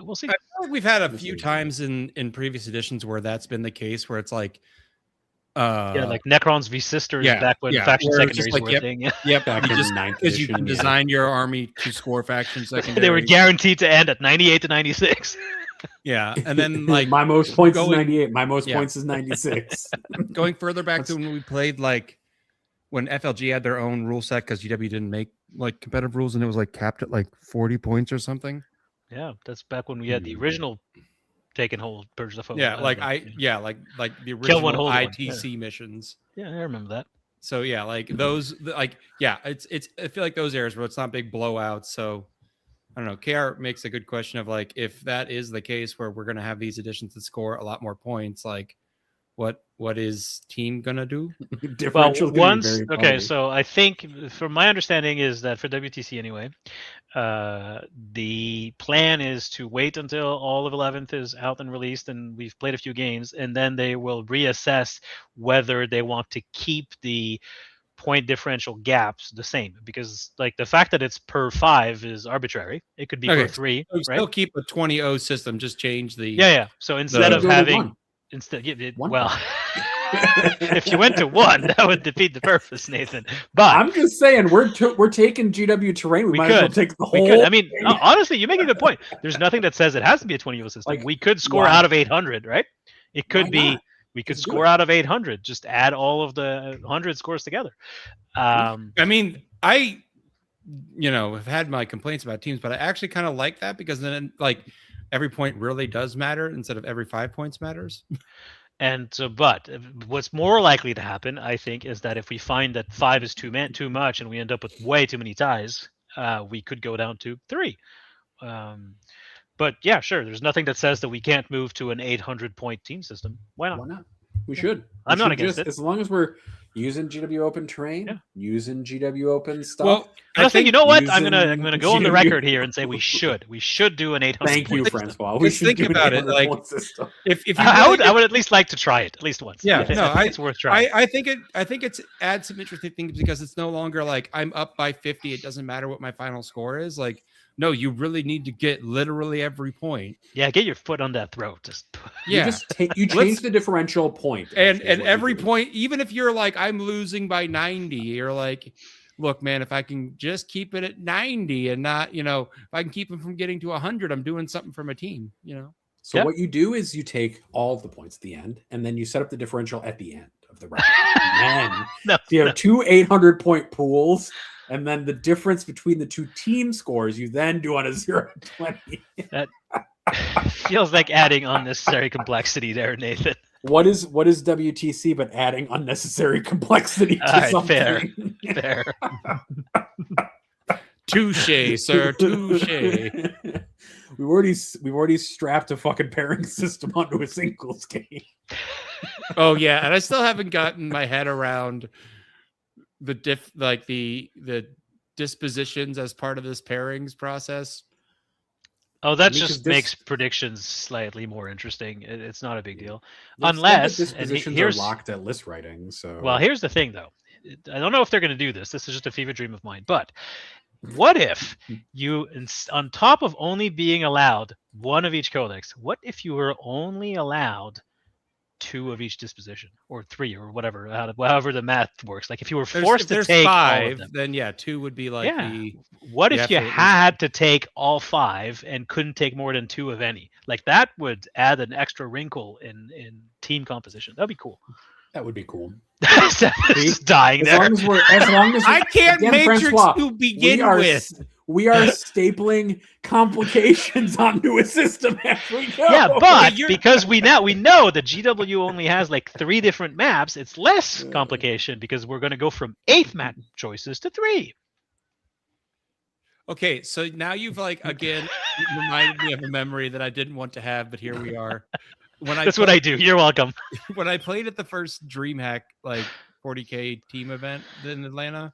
Speaker 2: we'll see.
Speaker 1: I feel like we've had a
Speaker 3: We'll
Speaker 1: few
Speaker 3: see.
Speaker 1: times in previous editions where that's been the case, where it's like,
Speaker 2: Yeah, like Necrons v Sisters
Speaker 1: yeah,
Speaker 2: back when
Speaker 1: yeah,
Speaker 2: faction
Speaker 1: where it's just
Speaker 2: secondaries
Speaker 1: like,
Speaker 2: were a
Speaker 1: yep,
Speaker 2: thing. Yeah.
Speaker 1: yep,
Speaker 3: Back
Speaker 1: you
Speaker 3: in
Speaker 1: just
Speaker 3: ninth
Speaker 1: because you
Speaker 3: edition,
Speaker 1: can
Speaker 3: yeah.
Speaker 1: design your army to score faction secondary.
Speaker 2: They were guaranteed to end at 98 to 96.
Speaker 1: Yeah, and then like
Speaker 3: my most points
Speaker 1: going-
Speaker 3: is 98. My most
Speaker 1: yeah.
Speaker 3: points is 96.
Speaker 1: going further back to when we played like when FLG had their own rule set because GW didn't make like competitive rules and it was like capped at like 40 points or something.
Speaker 2: Yeah, that's back when we had the original Take and Hold, Purge the Foe.
Speaker 1: Yeah, like like the original
Speaker 2: one, hold one,
Speaker 1: ITC missions.
Speaker 2: Yeah, I remember that.
Speaker 1: So yeah, like those, like yeah, it's. I feel like those areas where it's not big blowouts. So I don't know. KR makes a good question of like if that is the case where we're gonna have these editions that score a lot more points, like what is team gonna do?
Speaker 2: Well,
Speaker 3: Differential's gonna be
Speaker 2: once
Speaker 3: very
Speaker 2: okay,
Speaker 3: funny.
Speaker 2: so I think from my understanding is that for WTC anyway, the plan is to wait until all of 11th is out and released, and we've played a few games, and then they will reassess whether they want to keep the point differential gaps the same, because like the fact that it's per 5 is arbitrary. It could be
Speaker 1: Okay,
Speaker 2: per 3,
Speaker 1: So
Speaker 2: right?
Speaker 1: Still keep a 20-0 system. Just change the
Speaker 2: Yeah. So instead
Speaker 1: The-
Speaker 2: of
Speaker 3: Go to
Speaker 2: having
Speaker 3: one. One.
Speaker 2: well, if you went to 1, that would defeat the purpose, Nathan. But
Speaker 3: I'm just saying we're taking GW terrain. We,
Speaker 2: We
Speaker 3: might as well
Speaker 2: could.
Speaker 3: take the
Speaker 2: we
Speaker 3: whole.
Speaker 2: could. I mean,
Speaker 3: thing.
Speaker 2: honestly, you make a good point. There's nothing that says it has to be a 20 system.
Speaker 3: Like,
Speaker 2: We could score
Speaker 3: why?
Speaker 2: out of 800, right? It could
Speaker 3: Why
Speaker 2: be.
Speaker 3: not?
Speaker 2: We could
Speaker 3: Let's do
Speaker 2: score
Speaker 3: it.
Speaker 2: out of 800. Just add all of the 100 scores together.
Speaker 1: I mean, I have had my complaints about teams, but I actually kind of like that because then like every point really does matter instead of every 5 points matters.
Speaker 2: And so, but what's more likely to happen, I think, is that if we find that 5 is too much and we end up with way too many ties, we could go down to 3. But yeah, sure. There's nothing that says that we can't move to an 800-point team system. Why not?
Speaker 3: Why not? We should.
Speaker 2: I'm
Speaker 3: We
Speaker 2: not
Speaker 3: should
Speaker 2: against
Speaker 3: just,
Speaker 2: it.
Speaker 3: as long as we're using GW Open terrain,
Speaker 2: Yeah.
Speaker 3: using GW Open stuff.
Speaker 1: Well, I
Speaker 2: Honestly,
Speaker 1: think
Speaker 2: you know what? I'm
Speaker 3: using
Speaker 2: gonna go on the
Speaker 3: GW
Speaker 2: record here and say we should do an 800.
Speaker 3: Thank you,
Speaker 2: point
Speaker 3: Francois.
Speaker 1: Just
Speaker 3: should
Speaker 1: think
Speaker 3: do an
Speaker 1: about it,
Speaker 3: 800
Speaker 1: like,
Speaker 3: point system.
Speaker 1: if you
Speaker 2: I
Speaker 1: really
Speaker 2: would at least like to try it at least once.
Speaker 1: Yeah,
Speaker 2: I think,
Speaker 1: no,
Speaker 2: I think it's worth trying.
Speaker 1: I think it's adds some interesting things because it's no longer like I'm up by 50. It doesn't matter what my final score is. Like, no, you really need to get literally every point.
Speaker 2: Yeah, get your foot on that throat. Just
Speaker 1: Yeah,
Speaker 3: You change the differential point.
Speaker 1: and
Speaker 3: is what you
Speaker 1: every
Speaker 3: do.
Speaker 1: point, even if you're like I'm losing by 90, you're like, look, man, if I can just keep it at 90 and not, if I can keep them from getting to 100, I'm doing something for my team.
Speaker 3: So
Speaker 2: Yep.
Speaker 3: what you do is you take all of the points at the end, and then you set up the differential at the end of the round. And then
Speaker 2: no,
Speaker 3: you have
Speaker 2: no.
Speaker 3: 2 800-point pools, and then the difference between the 2 team scores you then do on a 0 to 20.
Speaker 2: Feels like adding unnecessary complexity there, Nathan.
Speaker 3: What is WTC but adding unnecessary complexity to
Speaker 2: All right,
Speaker 3: something?
Speaker 2: fair.
Speaker 1: Touche, sir. Touche.
Speaker 3: We've already strapped a fucking pairing system onto a singles game.
Speaker 1: Oh yeah, and I still haven't gotten my head around the dispositions as part of this pairings process.
Speaker 2: Oh, that
Speaker 3: I mean, 'cause
Speaker 2: just
Speaker 3: this-
Speaker 2: makes predictions slightly more interesting. It's not a big deal.
Speaker 3: The
Speaker 2: Unless, and
Speaker 3: dispositions
Speaker 2: here's
Speaker 3: are locked at list writing. So
Speaker 2: well, here's the thing though. I don't know if they're going to do this. This is just a fever dream of mine. But what if you, on top of only being allowed one of each codex, what if you were only allowed 2 of each disposition, or 3, or whatever, however the math works? Like if you were forced to
Speaker 1: there's
Speaker 2: take
Speaker 1: 5,
Speaker 2: all of them,
Speaker 1: then yeah, 2 would be like
Speaker 2: Yeah.
Speaker 1: the.
Speaker 2: what
Speaker 1: you
Speaker 2: if
Speaker 1: have
Speaker 2: you
Speaker 1: to at least-
Speaker 2: had to take all 5 and couldn't take more than 2 of any? Like that would add an extra wrinkle in team composition. That'd be cool.
Speaker 3: that would be cool.
Speaker 2: Seth is dying there.
Speaker 3: As long as
Speaker 1: I can't
Speaker 3: again,
Speaker 1: matrix
Speaker 3: Francois,
Speaker 1: to begin
Speaker 3: we are
Speaker 1: with.
Speaker 3: we are stapling complications onto a system as we go.
Speaker 2: Yeah, but
Speaker 1: you're-
Speaker 2: because we know that GW only has like 3 different maps, it's less complication because we're going to go from 8 map choices to 3.
Speaker 1: Okay, so now you've again reminded me of a memory that I didn't want to have, but here we are.
Speaker 2: That's what I do. You're welcome.
Speaker 1: When I played at the first DreamHack 40K team event in Atlanta,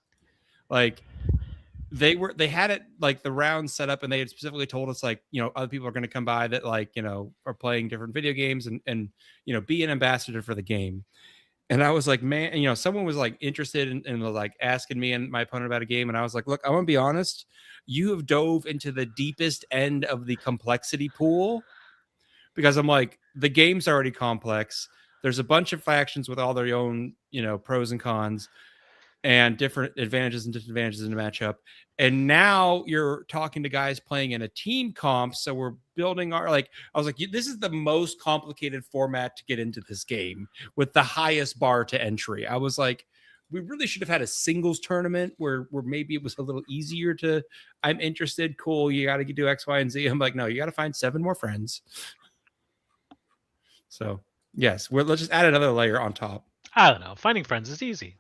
Speaker 1: they had it the round set up, and they had specifically told us other people are going to come by that are playing different video games and be an ambassador for the game. And I was like, man, someone was interested in asking me and my opponent about a game, and I was like, look, I want to be honest, you have dove into the deepest end of the complexity pool, because I'm like, the game's already complex. There's a bunch of factions with all their own, pros and cons and different advantages and disadvantages in the matchup. And now you're talking to guys playing in a team comp. So we're building our, I was like, this is the most complicated format to get into this game with the highest bar to entry. I was like, we really should have had a singles tournament where maybe it was a little easier to, I'm interested. Cool. You got to do X, Y, and Z. I'm like, no, you got to find 7 more friends. So yes, let's just add another layer on top.
Speaker 2: I don't know. Finding friends is easy.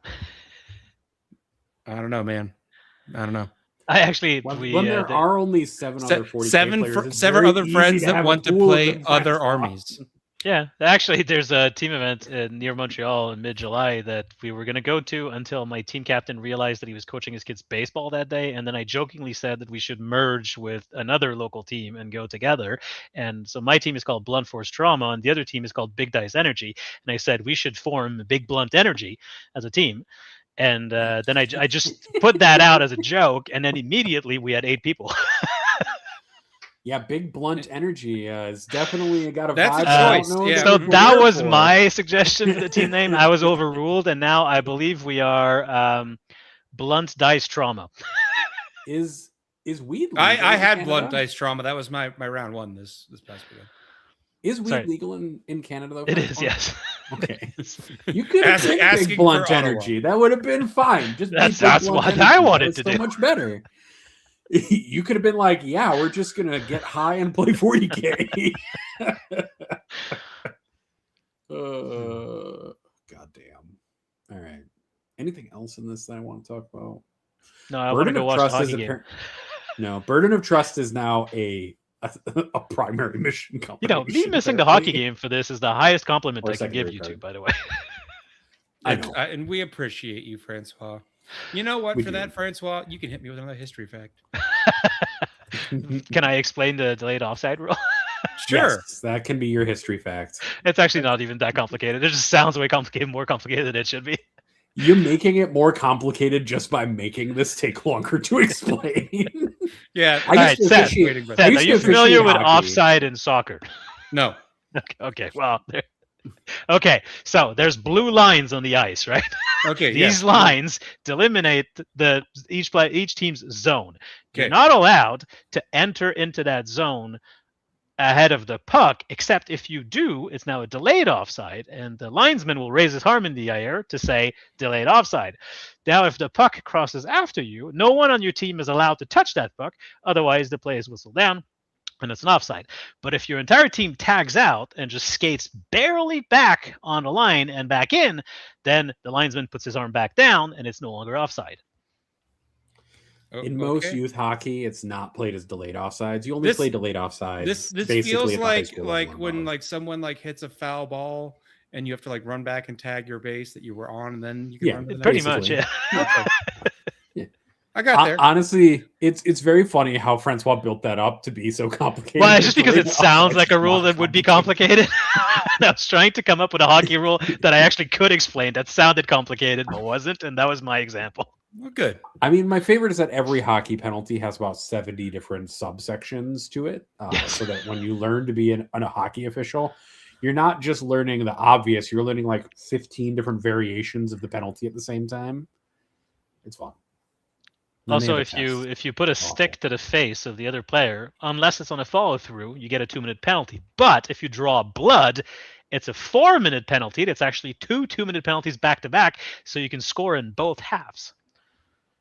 Speaker 1: I don't know, man. I don't know.
Speaker 2: I actually,
Speaker 3: When there are only 7 other 40K players, it's
Speaker 1: seven
Speaker 3: very
Speaker 1: other
Speaker 3: easy
Speaker 1: friends
Speaker 3: to
Speaker 1: that
Speaker 3: have a
Speaker 1: want to
Speaker 3: pool of
Speaker 1: play
Speaker 3: them
Speaker 1: other
Speaker 3: friends.
Speaker 1: armies.
Speaker 2: Yeah, actually, there's a team event near Montreal in mid-July that we were going to go to until my team captain realized that he was coaching his kids baseball that day, and then I jokingly said that we should merge with another local team and go together. And so my team is called Blunt Force Trauma, and the other team is called Big Dice Energy. And I said we should form Big Blunt Energy as a team. And then I just put that out as a joke, and then immediately we had 8 people.
Speaker 3: Yeah, Big Blunt Energy is definitely got a
Speaker 1: That's a
Speaker 3: vibe. I don't
Speaker 1: choice,
Speaker 3: know
Speaker 1: yeah.
Speaker 3: if
Speaker 2: So
Speaker 3: people
Speaker 2: that
Speaker 3: care
Speaker 2: was
Speaker 3: for.
Speaker 2: my suggestion for the team name. I was overruled, and now I believe we are Blunt Dice Trauma.
Speaker 3: Is weed legal
Speaker 1: I
Speaker 3: in
Speaker 1: had
Speaker 3: Canada?
Speaker 1: blunt dice trauma. That was my round 1 this past weekend.
Speaker 3: Is weed
Speaker 2: Sorry.
Speaker 3: legal in Canada though?
Speaker 2: It is, yes.
Speaker 3: Okay. You could have
Speaker 1: Asking
Speaker 3: said Big
Speaker 1: for
Speaker 3: Blunt
Speaker 1: Ottawa.
Speaker 3: Energy. That would have been fine. Just be
Speaker 2: That's-
Speaker 3: Big
Speaker 2: that's
Speaker 3: Blunt
Speaker 2: what
Speaker 3: Energy.
Speaker 2: I wanted
Speaker 3: That was
Speaker 2: to
Speaker 3: so
Speaker 2: do.
Speaker 3: much better. You could have been like, yeah, we're just gonna get high and play 40K. Goddamn. All right. Anything else in this that I want to talk about?
Speaker 2: No, I want to go watch the hockey game.
Speaker 3: No, Burden of Trust is now a primary mission company.
Speaker 2: Me missing the hockey game for this is the highest compliment
Speaker 3: Or
Speaker 2: I can give
Speaker 3: secondary
Speaker 2: you
Speaker 3: card.
Speaker 2: two, by the way.
Speaker 3: I know.
Speaker 1: And we appreciate you, Francois. You know what?
Speaker 3: We
Speaker 1: For
Speaker 3: do.
Speaker 1: that, Francois, you can hit me with another history fact.
Speaker 2: Can I explain the delayed offside rule?
Speaker 1: Sure.
Speaker 3: Yes, that can be your history fact.
Speaker 2: It's actually not even that complicated. It just sounds way complicated, more complicated than it should be.
Speaker 3: You're making it more complicated just by making this take longer to explain.
Speaker 1: Yeah.
Speaker 3: I
Speaker 2: Alright,
Speaker 3: used to
Speaker 2: Seth,
Speaker 3: officiate-
Speaker 1: Seth,
Speaker 3: I
Speaker 2: Seth,
Speaker 3: used
Speaker 2: are
Speaker 3: to
Speaker 2: you familiar
Speaker 3: officiate
Speaker 2: with
Speaker 3: hockey.
Speaker 2: offside in soccer?
Speaker 1: No.
Speaker 2: Okay, well, okay. So there's blue lines on the ice, right?
Speaker 1: Okay.
Speaker 2: These lines delimitate each team's zone. You're
Speaker 1: Okay.
Speaker 2: not allowed to enter into that zone ahead of the puck, except if you do, it's now a delayed offside, and the linesman will raise his arm in the air to say delayed offside. Now, if the puck crosses after you, no one on your team is allowed to touch that puck. Otherwise, the play is whistled down. and it's an offside. But if your entire team tags out and just skates barely back on the line and back in, then the linesman puts his arm back down and it's no longer offside.
Speaker 3: In most youth hockey, it's not played as delayed offsides. You only play delayed offsides.
Speaker 1: This
Speaker 3: basically
Speaker 1: feels like when like someone like hits a foul ball and you have to like run back and tag your base that you were on, and then you can run to the
Speaker 2: pretty
Speaker 1: next
Speaker 2: much,
Speaker 1: one.
Speaker 2: yeah.
Speaker 3: Yeah.
Speaker 1: I got there.
Speaker 3: Honestly, it's very funny how Francois built that up to be so complicated.
Speaker 2: Well, it's just because it sounds like a rule that would be complicated. I was trying to come up with a hockey rule that I actually could explain that sounded complicated but wasn't, and that was my example.
Speaker 1: Well, good.
Speaker 3: I mean, my favorite is that every hockey penalty has about 70 different subsections to it, so that when you learn to be a hockey official, you're not just learning the obvious, you're learning like 15 different variations of the penalty at the same time. It's fun.
Speaker 2: Also, if you put a stick to the face of the other player, unless it's on a follow-through, you get a 2-minute penalty. But if you draw blood, it's a 4-minute penalty. That's actually 2 2-minute penalties back-to-back, so you can score in both halves.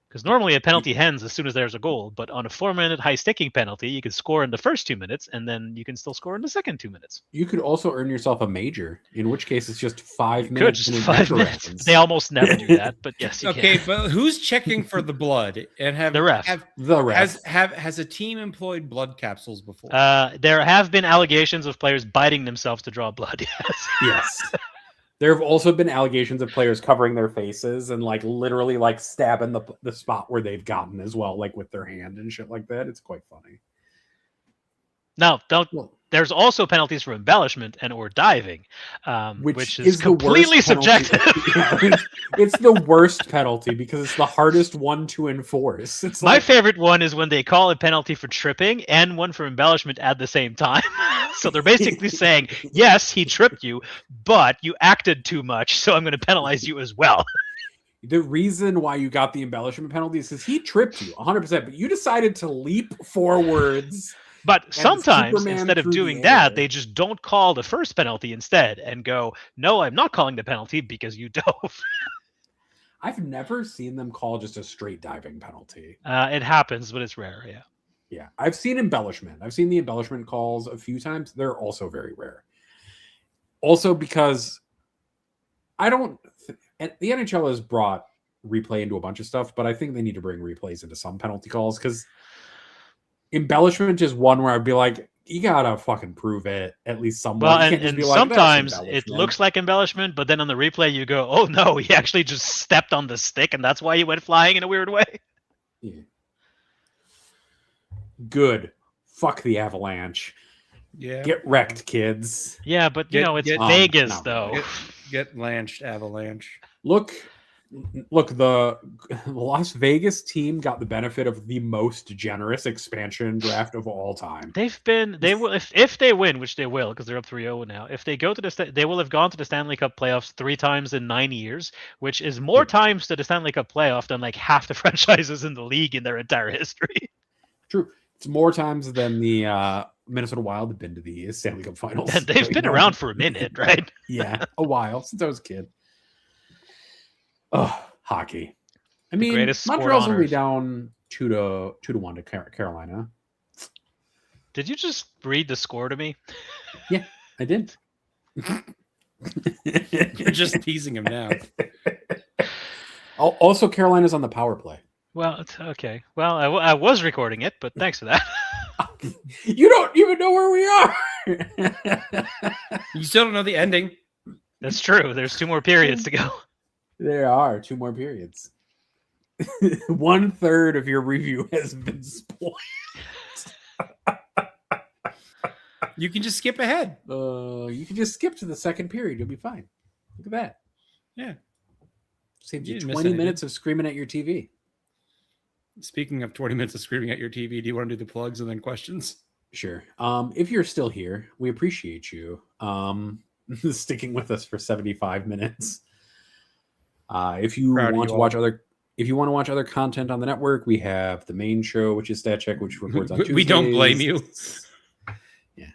Speaker 2: Because normally a penalty ends as soon as there's a goal, but on a 4-minute high-sticking penalty, you can score in the first 2 minutes, and then you can still score in the second 2 minutes.
Speaker 3: You could also earn yourself a major, in which case it's just 5 minutes.
Speaker 2: Could just 5 minutes. Ends. They almost never do that, but yes, you
Speaker 1: okay,
Speaker 2: can.
Speaker 1: but who's checking for the blood? And
Speaker 2: the ref.
Speaker 1: Has a team employed blood capsules before?
Speaker 2: There have been allegations of players biting themselves to draw blood. Yes.
Speaker 3: Yes. There have also been allegations of players covering their faces and like literally like stabbing the spot where they've gotten as well, like with their hand and shit like that. It's quite funny.
Speaker 2: Now, there's also penalties for embellishment and or diving, which is completely subjective.
Speaker 3: It's the worst penalty because it's the hardest one to enforce. It's
Speaker 2: my favorite one is when they call a penalty for tripping and one for embellishment at the same time. So they're basically saying, yes, he tripped you, but you acted too much, so I'm going to penalize you as well.
Speaker 3: The reason why you got the embellishment penalty is because he tripped you 100%, but you decided to leap forwards.
Speaker 2: But sometimes, instead of doing that, they just don't call the first penalty instead and go, no, I'm not calling the penalty because you dove.
Speaker 3: I've never seen them call just a straight diving penalty.
Speaker 2: It happens, but it's rare, yeah.
Speaker 3: Yeah, I've seen embellishment. I've seen the embellishment calls a few times. They're also very rare. Also because the NHL has brought replay into a bunch of stuff, but I think they need to bring replays into some penalty calls because embellishment is one where I'd be like, you gotta fucking prove it at least somewhat.
Speaker 2: Well, and sometimes it looks like embellishment, but then on the replay you go, oh no, he actually just stepped on the stick and that's why he went flying in a weird way.
Speaker 3: Yeah. Good. Fuck the Avalanche.
Speaker 1: Yeah.
Speaker 3: Get wrecked, kids.
Speaker 2: Yeah, but it's Vegas though.
Speaker 1: Get lanched, Avalanche.
Speaker 3: Look, the Las Vegas team got the benefit of the most generous expansion draft of all time.
Speaker 2: They will if they win, which they will because they're up 3-0 now. If they go to they will have gone to the Stanley Cup playoffs 3 times in 9 years, which is more times to the Stanley Cup playoff than like half the franchises in the league in their entire history.
Speaker 3: True. It's more times than the Minnesota Wild have been to the Stanley Cup Finals.
Speaker 2: And they've been around for a minute, right?
Speaker 3: Yeah, a while since I was a kid. Oh, hockey. I mean, Montreal's only down 2-1 to Carolina.
Speaker 2: Did you just read the score to me?
Speaker 3: Yeah, I did.
Speaker 1: You're just teasing him now.
Speaker 3: Also, Carolina's on the power play.
Speaker 2: Well, okay. Well, I was recording it, but thanks for that.
Speaker 3: You don't even know where we are.
Speaker 1: You still don't know the ending.
Speaker 2: That's true. There's 2 more periods to go.
Speaker 3: There are 2 more periods. 1/3 of your review has been spoiled.
Speaker 1: You can just skip ahead.
Speaker 3: You can just skip to the second period. You'll be fine. Look at that.
Speaker 1: Yeah.
Speaker 3: Saves you 20 minutes of screaming at your TV.
Speaker 1: Speaking of 20 minutes of screaming at your TV, do you want to do the plugs and then questions?
Speaker 3: Sure. If you're still here, we appreciate you sticking with us for 75 minutes. If you want to watch other content on the network, we have the main show, which is Statcheck, which records on Tuesdays.
Speaker 1: We don't blame you.
Speaker 3: Yeah.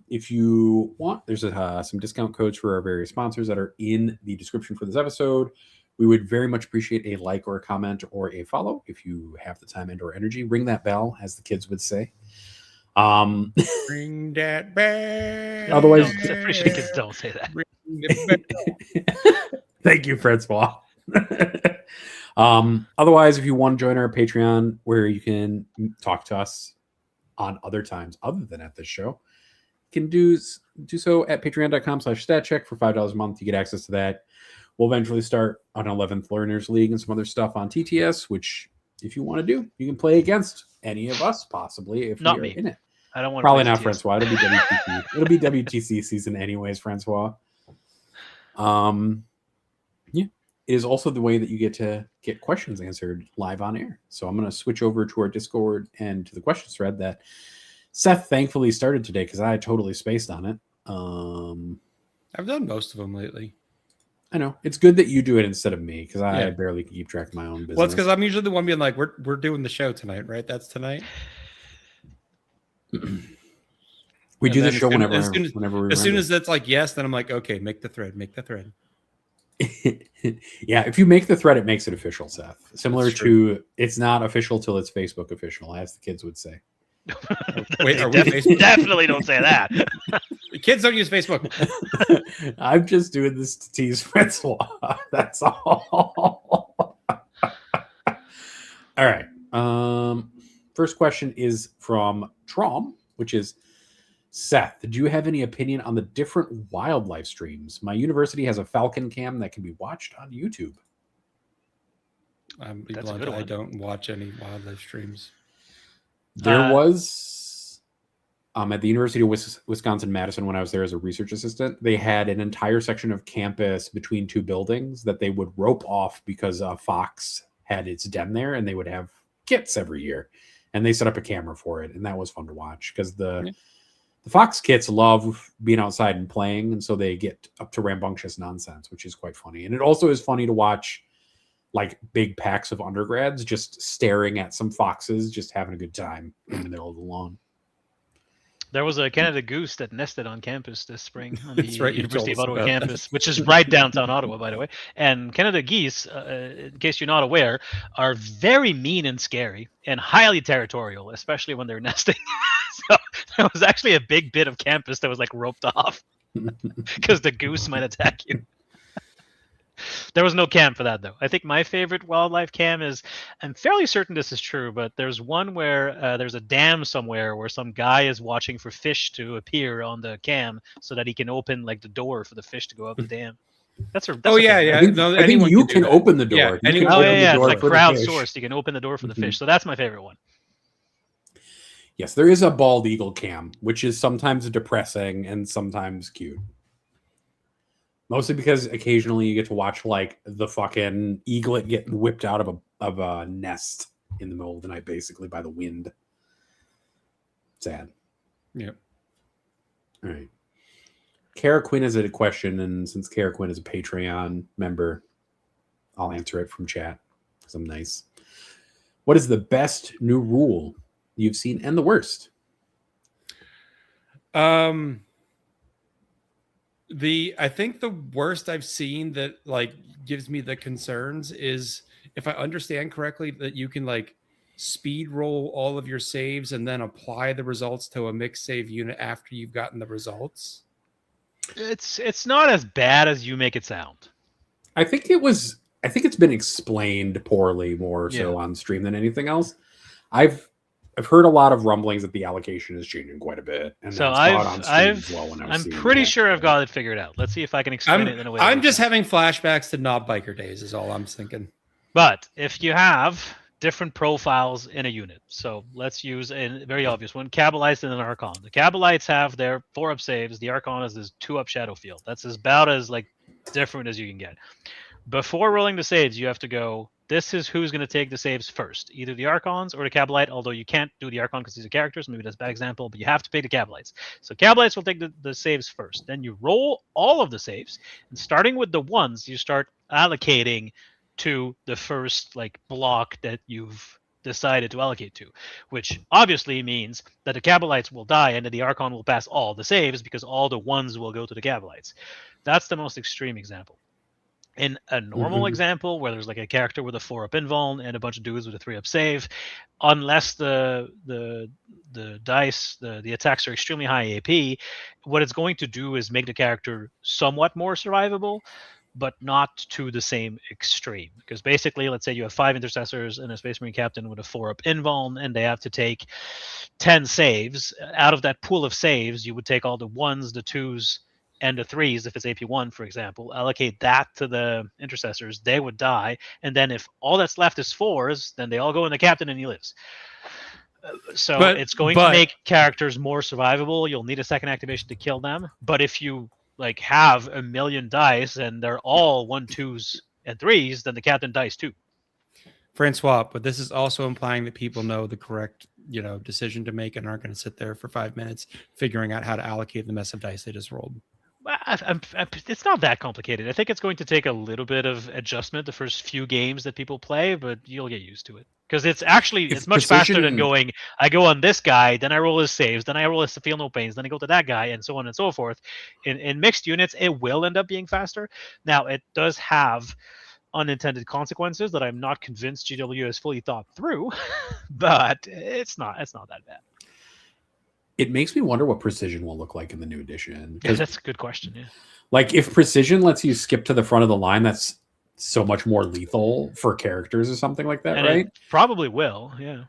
Speaker 3: If you want, there's some discount codes for our various sponsors that are in the description for this episode. We would very much appreciate a like or a comment or a follow if you have the time and or energy. Ring that bell, as the kids would say.
Speaker 1: Bring that back.
Speaker 3: Otherwise-
Speaker 2: No, I'm pretty sure kids don't say that.
Speaker 1: Bring it back.
Speaker 3: Thank you, Francois. Otherwise, if you want to join our Patreon, where you can talk to us on other times other than at this show, you can do so at patreon.com/statcheck for $5 a month. You get access to that. We'll eventually start an 11th Learners League and some other stuff on TTS, which if you want to do, you can play against any of us, possibly, if
Speaker 2: Not
Speaker 3: we are
Speaker 2: me.
Speaker 3: in it.
Speaker 2: I don't want
Speaker 3: Probably
Speaker 2: to
Speaker 3: not Francois. It'll be WTC. It'll be WTC season anyways, Francois. Yeah. It is also the way that you get to get questions answered live on air. So I'm going to switch over to our Discord and to the questions thread that Seth thankfully started today because I totally spaced on it.
Speaker 1: I've done most of them lately.
Speaker 3: I know. It's good that you do it instead of me because I
Speaker 1: Yeah.
Speaker 3: barely keep track of my own business.
Speaker 1: Well, it's because I'm usually the one being like, we're doing the show tonight, right? That's tonight.
Speaker 3: we
Speaker 1: And
Speaker 3: do the
Speaker 1: then
Speaker 3: show
Speaker 1: as
Speaker 3: whenever
Speaker 1: soon as-
Speaker 3: we
Speaker 1: As soon
Speaker 3: remember.
Speaker 1: as that's like yes, then I'm like, okay, make the thread.
Speaker 3: Yeah, if you make the thread, it makes it official, Seth. Similar
Speaker 1: That's true.
Speaker 3: to it's not official till it's Facebook official, as the kids would say.
Speaker 1: Wait, are we
Speaker 2: Def-
Speaker 1: Facebook?
Speaker 2: definitely don't say that.
Speaker 1: The kids don't use Facebook.
Speaker 3: I'm just doing this to tease Francois. That's all. All right. First question is from Trom, which is Seth. Do you have any opinion on the different wildlife streams? My university has a falcon cam that can be watched on YouTube.
Speaker 1: I'm
Speaker 2: That's a
Speaker 1: blunt,
Speaker 2: good
Speaker 1: I
Speaker 2: one.
Speaker 1: don't watch any wildlife streams.
Speaker 3: There was at the University of Wisconsin-Madison when I was there as a research assistant, they had an entire section of campus between two buildings that they would rope off because a fox had its den there, and they would have kits every year. And they set up a camera for it, and that was fun to watch because the fox kits love being outside and playing, and so they get up to rambunctious nonsense, which is quite funny. And it also is funny to watch like big packs of undergrads just staring at some foxes, just having a good time in the middle of the lawn.
Speaker 2: There was a Canada goose that nested on campus this spring on the
Speaker 1: That's right, you
Speaker 2: University of
Speaker 1: told us
Speaker 2: Ottawa
Speaker 1: about that.
Speaker 2: campus, which is right downtown Ottawa, by the way. And Canada geese, in case you're not aware, are very mean and scary and highly territorial, especially when they're nesting. So there was actually a big bit of campus that was like roped off because the goose might attack you. There was no cam for that, though. I think my favorite wildlife cam is, I'm fairly certain this is true, but there's one where there's a dam somewhere where some guy is watching for fish to appear on the cam so that he can open like the door for the fish to go up the dam. That's a
Speaker 1: Oh yeah,
Speaker 2: thing,
Speaker 1: yeah.
Speaker 2: right?
Speaker 3: I think
Speaker 1: anyone
Speaker 3: you
Speaker 1: do
Speaker 3: can
Speaker 1: that.
Speaker 3: open the door.
Speaker 1: Yeah,
Speaker 3: You
Speaker 1: anyone-
Speaker 3: can
Speaker 2: Oh
Speaker 3: open
Speaker 2: yeah,
Speaker 3: the
Speaker 2: yeah. It's
Speaker 3: door
Speaker 2: like
Speaker 3: for the fish.
Speaker 2: crowdsourced. You can open the door for the
Speaker 3: Mhm.
Speaker 2: fish. So that's my favorite one.
Speaker 3: Yes, there is a bald eagle cam, which is sometimes depressing and sometimes cute. Mostly because occasionally you get to watch like the fucking eaglet get whipped out of a nest in the middle of the night, basically by the wind. Sad.
Speaker 1: Yep.
Speaker 3: All right. Kara Quinn has a question, and since Kara Quinn is a Patreon member, I'll answer it from chat because I'm nice. What is the best new rule you've seen and the worst?
Speaker 1: I think the worst I've seen that like gives me the concerns is if I understand correctly that you can like speed roll all of your saves and then apply the results to a mixed save unit after you've gotten the results.
Speaker 2: It's not as bad as you make it sound.
Speaker 3: I think it's been explained poorly more so on stream than anything else. I've heard a lot of rumblings that the allocation is changing quite a bit, and
Speaker 2: So
Speaker 3: I saw it on stream as well when I was
Speaker 2: I'm
Speaker 3: seeing
Speaker 2: pretty
Speaker 3: that.
Speaker 2: sure I've got it figured out. Let's see if I can explain it in a way. that
Speaker 1: I'm
Speaker 2: makes
Speaker 1: just
Speaker 2: sense.
Speaker 1: having flashbacks to Knob Biker days is all I'm thinking.
Speaker 2: But if you have different profiles in a unit, so let's use a very obvious one, Kabalites and an Archon. The Kabalites have their 4-up saves. The Archon is this 2-up Shadow Field. That's about as like different as you can get. Before rolling the saves, you have to go, this is who's going to take the saves first, either the Archons or the Kabalite, although you can't do the Archon because these are characters. Maybe that's a bad example, but you have to pick the Kabalites. So Kabalites will take the saves first. Then you roll all of the saves, and starting with the ones, you start allocating to the first like block that you've decided to allocate to, which obviously means that the Kabalites will die and that the Archon will pass all the saves because all the ones will go to the Kabalites. That's the most extreme example. In a normal example where there's like a character with a 4-up invuln and a bunch of dudes with a 3-up save, unless the dice, the attacks are extremely high AP, what it's going to do is make the character somewhat more survivable, but not to the same extreme. Because basically, let's say you have 5 intercessors and a Space Marine captain with a 4-up invuln, and they have to take 10 saves. Out of that pool of saves, you would take all the 1s, the 2s, and the 3s, if it's AP1, for example, allocate that to the intercessors, they would die. And then if all that's left is 4s, then they all go in the captain and he lives. So it's going to make characters more survivable. You'll need a second activation to kill them. But if you like have a million dice and they're all 1, 2s, and 3s, then the captain dies too.
Speaker 1: Francois, but this is also implying that people know the correct, decision to make and aren't going to sit there for 5 minutes figuring out how to allocate the mess of dice they just rolled.
Speaker 2: It's not that complicated. I think it's going to take a little bit of adjustment the first few games that people play, but you'll get used to it. Because it's much faster than going, I go on this guy, then I roll his saves, then I roll his feel no pains, then I go to that guy, and so on and so forth. In mixed units, it will end up being faster. Now, it does have unintended consequences that I'm not convinced GW has fully thought through, but it's not that bad.
Speaker 3: It makes me wonder what precision will look like in the new edition.
Speaker 2: Yeah, that's a good question. Yeah.
Speaker 3: Like if precision lets you skip to the front of the line, that's so much more lethal for characters or something like that,
Speaker 2: and
Speaker 3: right?
Speaker 2: It probably will. Yeah.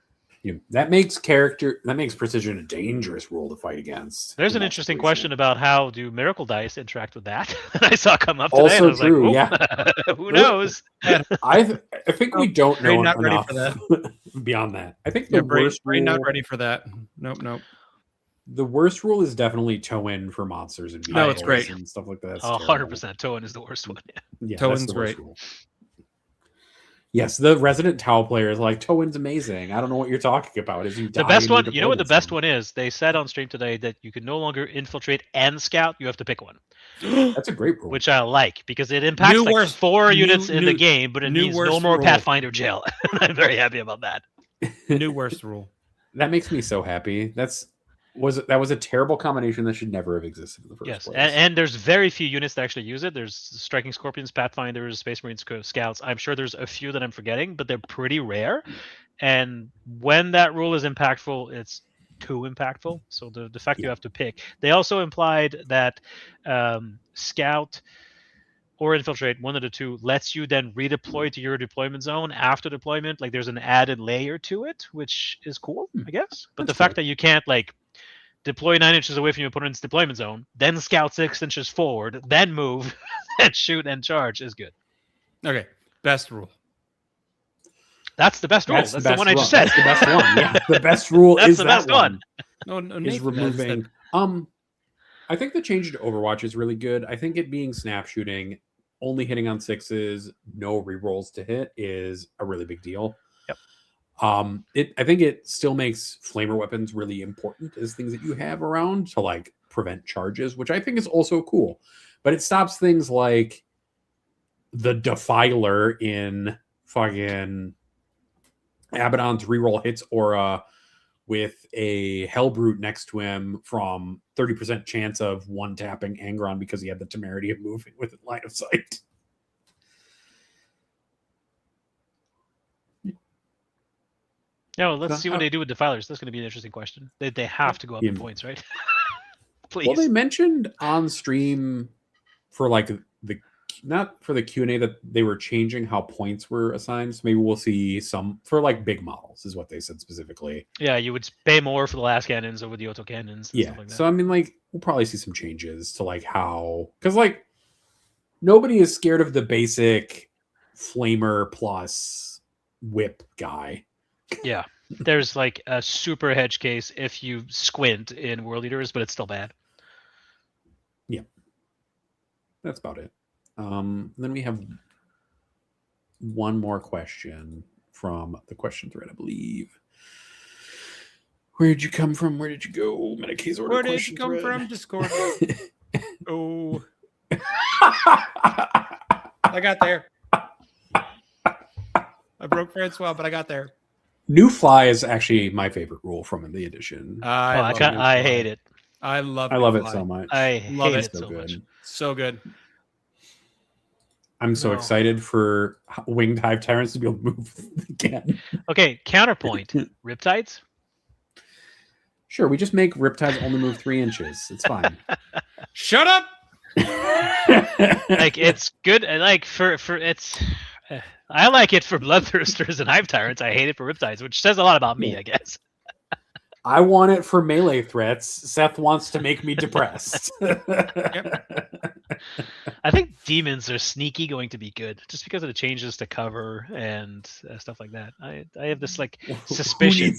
Speaker 3: That makes precision a dangerous rule to fight against.
Speaker 2: There's an interesting question about how do miracle dice interact with that. I saw come up today.
Speaker 3: Also
Speaker 2: and I was
Speaker 3: true,
Speaker 2: like, who knows?
Speaker 3: I think we don't know
Speaker 1: not ready
Speaker 3: enough
Speaker 1: for that.
Speaker 3: beyond that. I think the worst
Speaker 1: Brain
Speaker 3: rule,
Speaker 1: not ready for that. Nope.
Speaker 3: The worst rule is definitely toe-in for monsters and
Speaker 1: No, it's great
Speaker 3: and stuff like that.
Speaker 2: 100%. Toe-in is the worst one.
Speaker 3: Yeah,
Speaker 1: toe-in's great.
Speaker 3: Rule. Yes, the resident Tau player is like, toe-in's amazing. I don't know what you're talking about. Is you
Speaker 2: the best one? You know what the best one is? They said on stream today that you can no longer infiltrate and scout. You have to pick one.
Speaker 3: That's a great rule.
Speaker 2: Which I like because it impacts 4 units in the game, but it means no more
Speaker 1: rule.
Speaker 2: Pathfinder jail. I'm very happy about that.
Speaker 1: New worst rule.
Speaker 3: That makes me so happy. That was a terrible combination that should never have existed in the first place.
Speaker 2: And there's very few units that actually use it. There's Striking Scorpions, Pathfinders, Space Marines, Scouts. I'm sure there's a few that I'm forgetting, but they're pretty rare. And when that rule is impactful, it's too impactful. So the fact you have to pick. They also implied that Scout or Infiltrate, one of the two, lets you then redeploy to your deployment zone after deployment. Like there's an added layer to it, which is cool, I guess. But the fact that you can't deploy 9 inches away from your opponent's deployment zone, then scout 6 inches forward, then move, and shoot and charge is good.
Speaker 1: Okay, best rule.
Speaker 2: That's the best rule. That's the one I just said.
Speaker 3: That's the best one. Yeah, the best rule is
Speaker 2: the
Speaker 3: that
Speaker 2: best one.
Speaker 1: No,
Speaker 3: is removing. I think the change to Overwatch is really good. I think it being snap shooting, only hitting on 6s, no rerolls to hit is a really big deal.
Speaker 2: Yep.
Speaker 3: I think it still makes flamer weapons really important as things that you have around to prevent charges, which I think is also cool. But it stops things like the Defiler in fucking Abaddon's reroll hits aura with a Hellbrute next to him from 30% chance of one-tapping Angron because he had the temerity of moving within line of sight.
Speaker 2: Yeah, well, let's see what they do with Defilers. That's going to be an interesting question. They have to go up in points, right? Please.
Speaker 3: Well, they mentioned on stream for not for the Q&A that they were changing how points were assigned. So maybe we'll see some for big models is what they said specifically.
Speaker 2: Yeah, you would pay more for the last cannons over the auto cannons. And stuff like that.
Speaker 3: So I mean, we'll probably see some changes to how, because nobody is scared of the basic flamer plus whip guy.
Speaker 2: Yeah, there's a super hedge case if you squint in World Eaters, but it's still bad.
Speaker 3: Yeah, that's about it. Then we have one more question from the question thread, I believe. Where did you come from? Where did you go? Medicae's order.
Speaker 1: Where did you come from? Discord. Oh. I got there. I broke Francois, but I got there.
Speaker 3: New fly is actually my favorite rule from the edition.
Speaker 2: I hate it.
Speaker 1: I love
Speaker 3: it so much.
Speaker 2: I love it
Speaker 1: so
Speaker 2: much.
Speaker 1: So good.
Speaker 3: I'm so
Speaker 2: No.
Speaker 3: excited for winged hive tyrants to be able to move again.
Speaker 2: Okay, counterpoint. Riptides?
Speaker 3: Sure, we just make riptides only move 3 inches. It's fine.
Speaker 1: Shut up.
Speaker 2: Like, it's good. Like, for it's... I like it for bloodthirsters and hive tyrants. I hate it for riptides, which says a lot about me, I guess.
Speaker 3: I want it for melee threats. Seth wants to make me depressed.
Speaker 2: I think demons are sneaky going to be good, just because of the changes to cover and stuff like that. I have this like suspicion.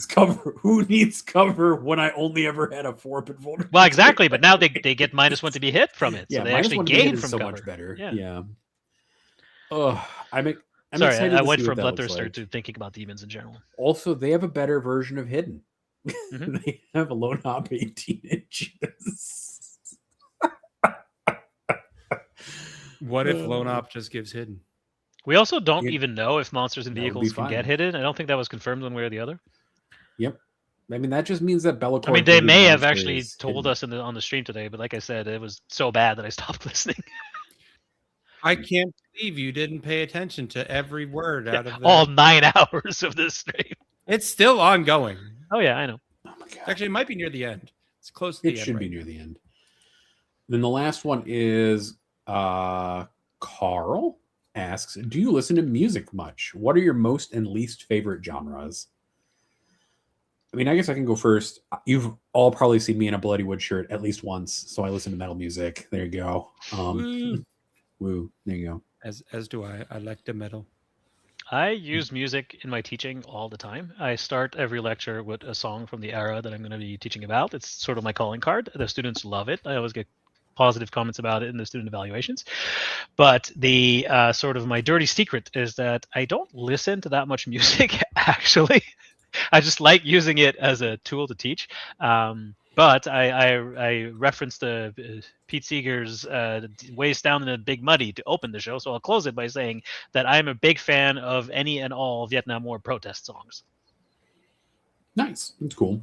Speaker 3: Who needs cover when I only ever had a 4-pin vulnerability?
Speaker 2: Well, exactly, but now they get -1 to be hit from it, so
Speaker 3: Yeah,
Speaker 2: they actually
Speaker 3: -1 to be hit
Speaker 2: gain
Speaker 3: is
Speaker 2: from
Speaker 3: so
Speaker 2: cover.
Speaker 3: much better.
Speaker 2: Yeah.
Speaker 3: Yeah. Oh, I'm
Speaker 2: Sorry,
Speaker 3: excited
Speaker 2: I
Speaker 3: to
Speaker 2: went
Speaker 3: see
Speaker 2: from
Speaker 3: what that looks
Speaker 2: bloodthirster
Speaker 3: like.
Speaker 2: to thinking about demons in general.
Speaker 3: Also, they have a better version of hidden.
Speaker 2: Mhm.
Speaker 3: They have a lone hop 18 inches.
Speaker 1: What if Lone Op just gives hidden?
Speaker 2: We also don't
Speaker 3: Yeah.
Speaker 2: even know if monsters and
Speaker 3: That would be
Speaker 2: vehicles can get
Speaker 3: fine.
Speaker 2: hidden. I don't think that was confirmed one way or the other.
Speaker 3: Yep. I mean, that just means that Bellator.
Speaker 2: I mean, they
Speaker 3: Hidden
Speaker 2: may have
Speaker 3: Monster
Speaker 2: actually
Speaker 3: is
Speaker 2: told
Speaker 3: hidden.
Speaker 2: us on the stream today, but like I said, it was so bad that I stopped listening.
Speaker 1: I can't believe you didn't pay attention to every word out of that.
Speaker 2: All 9 hours of this stream.
Speaker 1: It's still ongoing.
Speaker 2: Oh yeah, I know.
Speaker 3: Oh my god.
Speaker 1: Actually, it might be near the end. It's close to the
Speaker 3: It
Speaker 1: end.
Speaker 3: should
Speaker 1: right
Speaker 3: be
Speaker 1: now.
Speaker 3: near the end. Then the last one is Carl asks, do you listen to music much? What are your most and least favorite genres? I mean, I guess I can go first. You've all probably seen me in a Bloody Wood shirt at least once, so I listen to metal music. There you go.
Speaker 1: Woo.
Speaker 3: Woo. There you go.
Speaker 1: As do I. I like the metal.
Speaker 2: I use music in my teaching all the time. I start every lecture with a song from the era that I'm going to be teaching about. It's sort of my calling card. The students love it. I always get positive comments about it in the student evaluations. But the sort of my dirty secret is that I don't listen to that much music, actually. I just like using it as a tool to teach. But I referenced Pete Seeger's Waist Down in a Big Muddy to open the show, so I'll close it by saying that I'm a big fan of any and all Vietnam War protest songs.
Speaker 3: Nice. That's cool.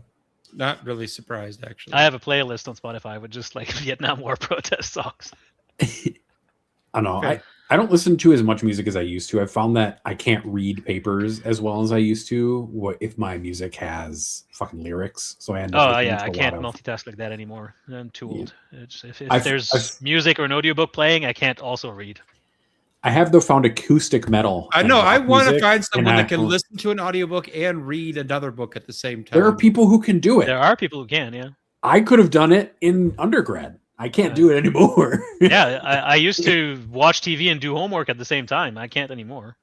Speaker 1: Not really surprised, actually.
Speaker 2: I have a playlist on Spotify with just like Vietnam War protest songs.
Speaker 3: I don't know.
Speaker 1: Fair.
Speaker 3: I don't listen to as much music as I used to. I've found that I can't read papers as well as I used to if my music has fucking lyrics. So I end up listening to
Speaker 2: I
Speaker 3: a
Speaker 2: can't
Speaker 3: lot of...
Speaker 2: multitask like that anymore. I'm too old. If
Speaker 3: I've-
Speaker 2: there's music or an audiobook playing, I can't also read.
Speaker 3: I have though found acoustic metal.
Speaker 1: I
Speaker 3: and
Speaker 1: know. I
Speaker 3: rock
Speaker 1: want to
Speaker 3: music,
Speaker 1: find
Speaker 3: and
Speaker 1: someone that can
Speaker 3: I-
Speaker 1: listen to an audiobook and read another book at the same time.
Speaker 3: There are people who can do it.
Speaker 2: There are people who can, yeah.
Speaker 3: I could have done it in undergrad. I can't do it anymore.
Speaker 2: Yeah, I used to watch TV and do homework at the same time. I can't anymore.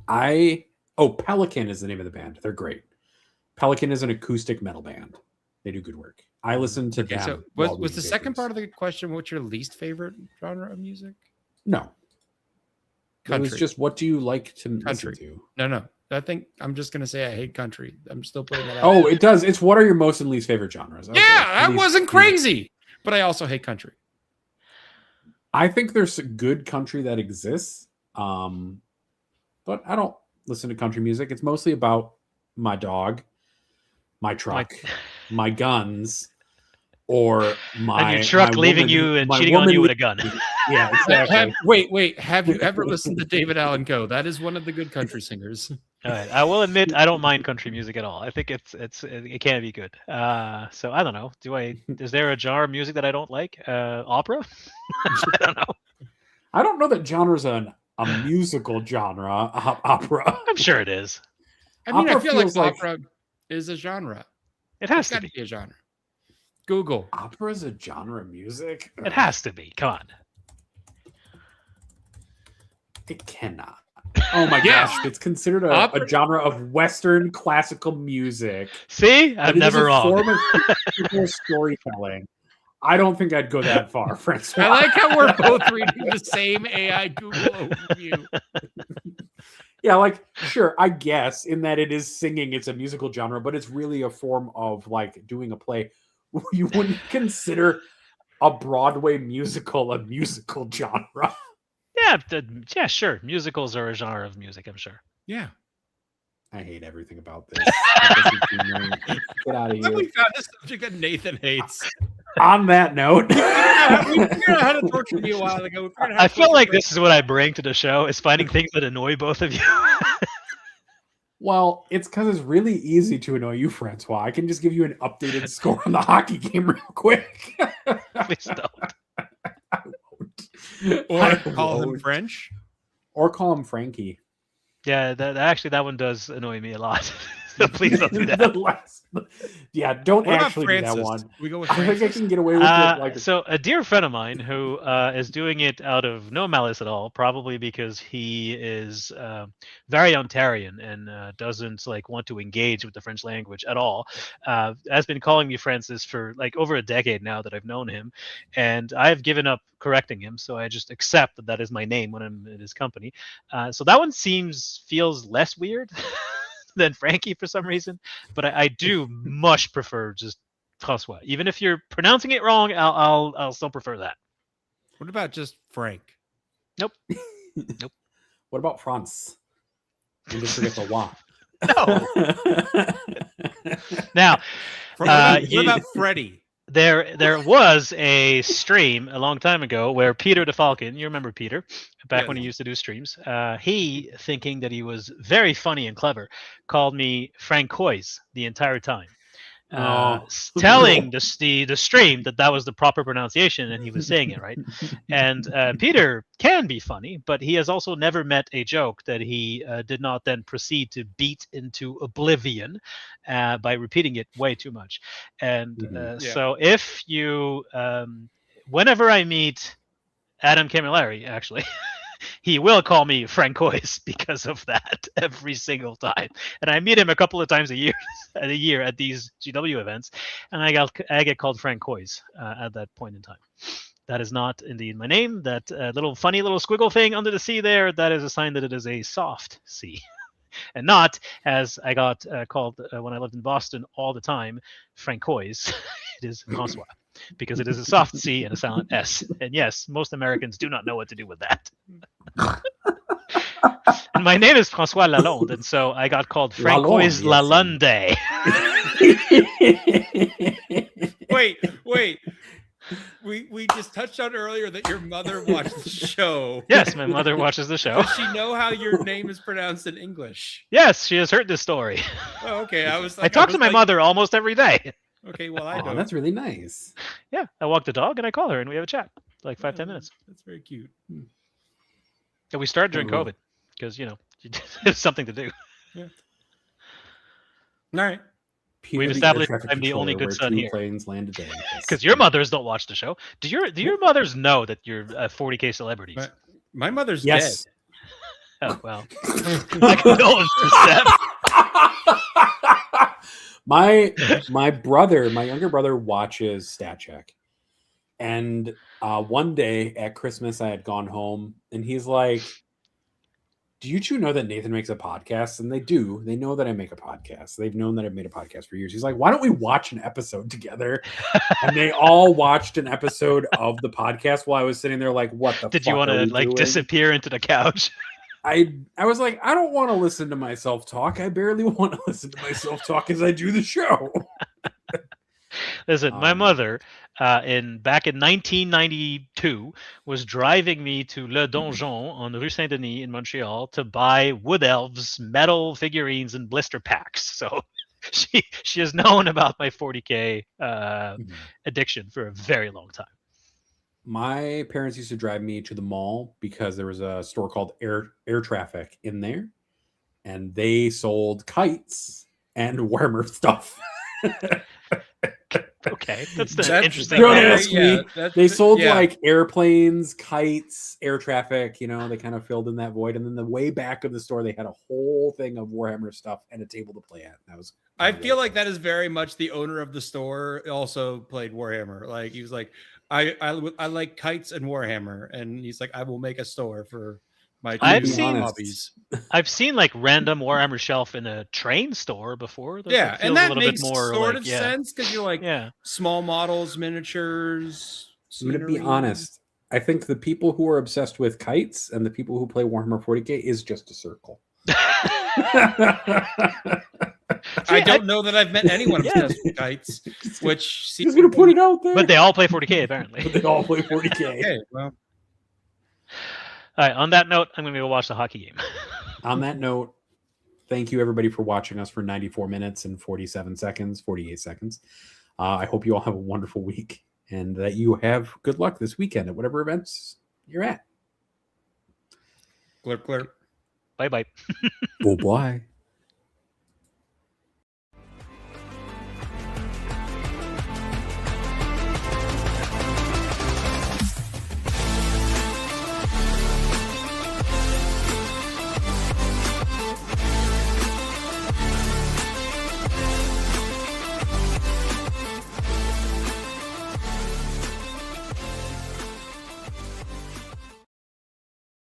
Speaker 3: Pelican is the name of the band. They're great. Pelican is an acoustic metal band. They do good work. I listen to them.
Speaker 1: So
Speaker 3: while
Speaker 1: was the
Speaker 3: reading
Speaker 1: second
Speaker 3: papers.
Speaker 1: part of the question what's your least favorite genre of music?
Speaker 3: No. It
Speaker 1: Country.
Speaker 3: was just what do you like to
Speaker 1: Country.
Speaker 3: listen to?
Speaker 1: No. I think I'm just gonna say I hate country. I'm still putting that out.
Speaker 3: Oh, it does. It's what are your most and least favorite genres? Okay.
Speaker 1: yeah, that
Speaker 3: Least-
Speaker 1: wasn't crazy. But I also hate country.
Speaker 3: I think there's a good country that exists. But I don't listen to country music. It's mostly about my dog, my truck, my guns, or my
Speaker 2: and your truck
Speaker 3: my
Speaker 2: leaving
Speaker 3: woman-
Speaker 2: you and
Speaker 3: my
Speaker 2: cheating on you
Speaker 3: woman
Speaker 2: with a gun.
Speaker 3: Yeah, exactly.
Speaker 1: Wait. Have you ever listened to David Allan Coe? That is one of the good country singers.
Speaker 2: All right, I will admit I don't mind country music at all. I think it can be good. So I don't know. Is there a genre of music that I don't like? Opera? I don't know.
Speaker 3: I don't know that genre's a musical genre, opera.
Speaker 2: I'm sure it is.
Speaker 1: I mean, I
Speaker 3: Opera
Speaker 1: feel like
Speaker 3: feels like-
Speaker 1: opera is a genre.
Speaker 2: It has
Speaker 1: It's
Speaker 2: to
Speaker 1: got to
Speaker 2: be.
Speaker 1: be a genre. Google.
Speaker 3: Opera's a genre of music?
Speaker 2: It has to be. Come on.
Speaker 3: It cannot. Oh my
Speaker 1: Yes.
Speaker 3: gosh. It's considered a
Speaker 1: Opera-
Speaker 3: genre of Western classical music.
Speaker 2: See, I'm
Speaker 3: It is
Speaker 2: never
Speaker 3: a
Speaker 2: wrong.
Speaker 3: form of people storytelling. I don't think I'd go that far, Francois.
Speaker 1: I like how we're both reading the same AI Google overview.
Speaker 3: Yeah, like, sure, I guess in that it is singing, it's a musical genre, but it's really a form of like doing a play. You wouldn't consider a Broadway musical a musical genre.
Speaker 2: Yeah, sure. Musicals are a genre of music, I'm sure.
Speaker 1: Yeah.
Speaker 3: I hate everything about this. That doesn't seem right. Get out of
Speaker 1: Then we
Speaker 3: here.
Speaker 1: found a subject that Nathan hates.
Speaker 3: On that note,
Speaker 1: We figured out how to torture me a while ago. We figured out how
Speaker 2: I
Speaker 1: to
Speaker 2: feel
Speaker 1: torture
Speaker 2: like
Speaker 1: Frank.
Speaker 2: this is what I bring to the show: is finding things that annoy both of you.
Speaker 3: well, it's because it's really easy to annoy you, Francois. I can just give you an updated score on the hockey game real quick.
Speaker 2: Please don't.
Speaker 1: Or call him French.
Speaker 3: Or call him Frankie.
Speaker 2: Yeah, that one does annoy me a lot. So please don't do that.
Speaker 3: Don't
Speaker 1: What about
Speaker 3: actually do that
Speaker 1: Francis?
Speaker 3: one.
Speaker 1: We go with
Speaker 3: I think I
Speaker 1: Francis.
Speaker 3: can get away with it. Like,
Speaker 2: So a dear friend of mine who is doing it out of no malice at all, probably because he is very Ontarian and doesn't like want to engage with the French language at all, has been calling me Francis for like over a decade now that I've known him, and I've given up correcting him, so I just accept that that is my name when I'm in his company. So that one feels less weird than Frankie for some reason, but I do much prefer just Francois. Even if you're pronouncing it wrong, I'll still prefer that.
Speaker 1: What about just Frank?
Speaker 2: Nope.
Speaker 3: what about France? And just forget the wa.
Speaker 2: No. Now,
Speaker 1: What about Freddie?
Speaker 2: there was a stream a long time ago where Peter DeFalcon, you remember Peter, back when he used to do streams, he, thinking that he was very funny and clever, called me Francois the entire time. Telling the stream that was the proper pronunciation and he was saying it right. And Peter can be funny, but he has also never met a joke that he did not then proceed to beat into oblivion by repeating it way too much. And so if you, whenever I meet Adam Camilleri, actually, he will call me Francois because of that every single time. And I meet him a couple of times a year at these GW events, and I get called Francois at that point in time. That is not indeed my name. That little funny little squiggle thing under the C there, that is a sign that it is a soft C. And not, as I got called when I lived in Boston all the time, Francois. It is Francois, because it is a soft C and a silent S. And yes, most Americans do not know what to do with that. And my name is Francois Lalonde, and so I got called Francois Lalonde.
Speaker 1: Wait. We just touched on earlier that your mother watched the show.
Speaker 2: Yes, my mother watches the show.
Speaker 1: Does she know how your name is pronounced in English?
Speaker 2: Yes, she has heard this story.
Speaker 1: Oh, okay.
Speaker 2: I talk to my mother almost every day.
Speaker 1: Okay, well, I don't.
Speaker 3: That's really nice.
Speaker 2: Yeah, I walk the dog and I call her and we have a chat, like 5-10 minutes.
Speaker 1: That's very cute.
Speaker 2: And we started during COVID because it's something to do.
Speaker 1: Yeah. All right.
Speaker 3: Peter,
Speaker 2: We've established I'm the only good son here.
Speaker 3: Planes landed there.
Speaker 2: Because your mothers don't watch the show. Do your mothers know that you're 40K celebrities?
Speaker 1: My mother's
Speaker 3: yes.
Speaker 2: dead. Oh well. My condolences to Seth.
Speaker 3: My younger brother watches statcheck, and one day at Christmas I had gone home and he's like, do you two know that Nathan makes a podcast? And they do. They know that I make a podcast. They've known that I've made a podcast for years. He's like, why don't we watch an episode together? And they all watched an episode of the podcast while I was sitting there like, what the
Speaker 2: Did
Speaker 3: fuck
Speaker 2: you want to
Speaker 3: doing?
Speaker 2: disappear into the couch?
Speaker 3: I was like, I don't want to listen to myself talk. I barely want to listen to myself talk as I do the show.
Speaker 2: Listen, my mother, back in 1992, was driving me to Le Donjon on Rue Saint-Denis in Montreal to buy Wood Elves metal figurines and blister packs. So she has known about my 40K addiction for a very long time.
Speaker 3: My parents used to drive me to the mall because there was a store called Air Traffic in there, and they sold kites and Warhammer stuff.
Speaker 2: Okay, that's interesting.
Speaker 3: Don't ask me.
Speaker 1: Yeah,
Speaker 3: they sold like airplanes, kites, air traffic. They kind of filled in that void. And then the way back of the store, they had a whole thing of Warhammer stuff and a table to play at. That was.
Speaker 1: I feel like that is very much the owner of the store also played Warhammer. Like he was like, I like kites and Warhammer, and he's like, I will make a store for my hobbies.
Speaker 2: I've seen like random Warhammer shelf in a train store before.
Speaker 1: Yeah, and that makes
Speaker 2: more
Speaker 1: sort of sense because you're like small models, miniatures.
Speaker 3: I'm going to be honest. I think the people who are obsessed with kites and the people who play Warhammer 40K is just a circle.
Speaker 1: I don't know that I've met anyone obsessed with kites, which
Speaker 3: He's gonna put it out there.
Speaker 2: But they all play 40K apparently.
Speaker 3: But they all play 40K.
Speaker 1: Okay, well,
Speaker 2: All right. On that note, I'm going to go watch the hockey game.
Speaker 3: On that note, thank you everybody for watching us for 94 minutes and 48 seconds. I hope you all have a wonderful week and that you have good luck this weekend at whatever events you're at.
Speaker 1: glurp glurp.
Speaker 2: Bye bye.
Speaker 3: Bye-bye.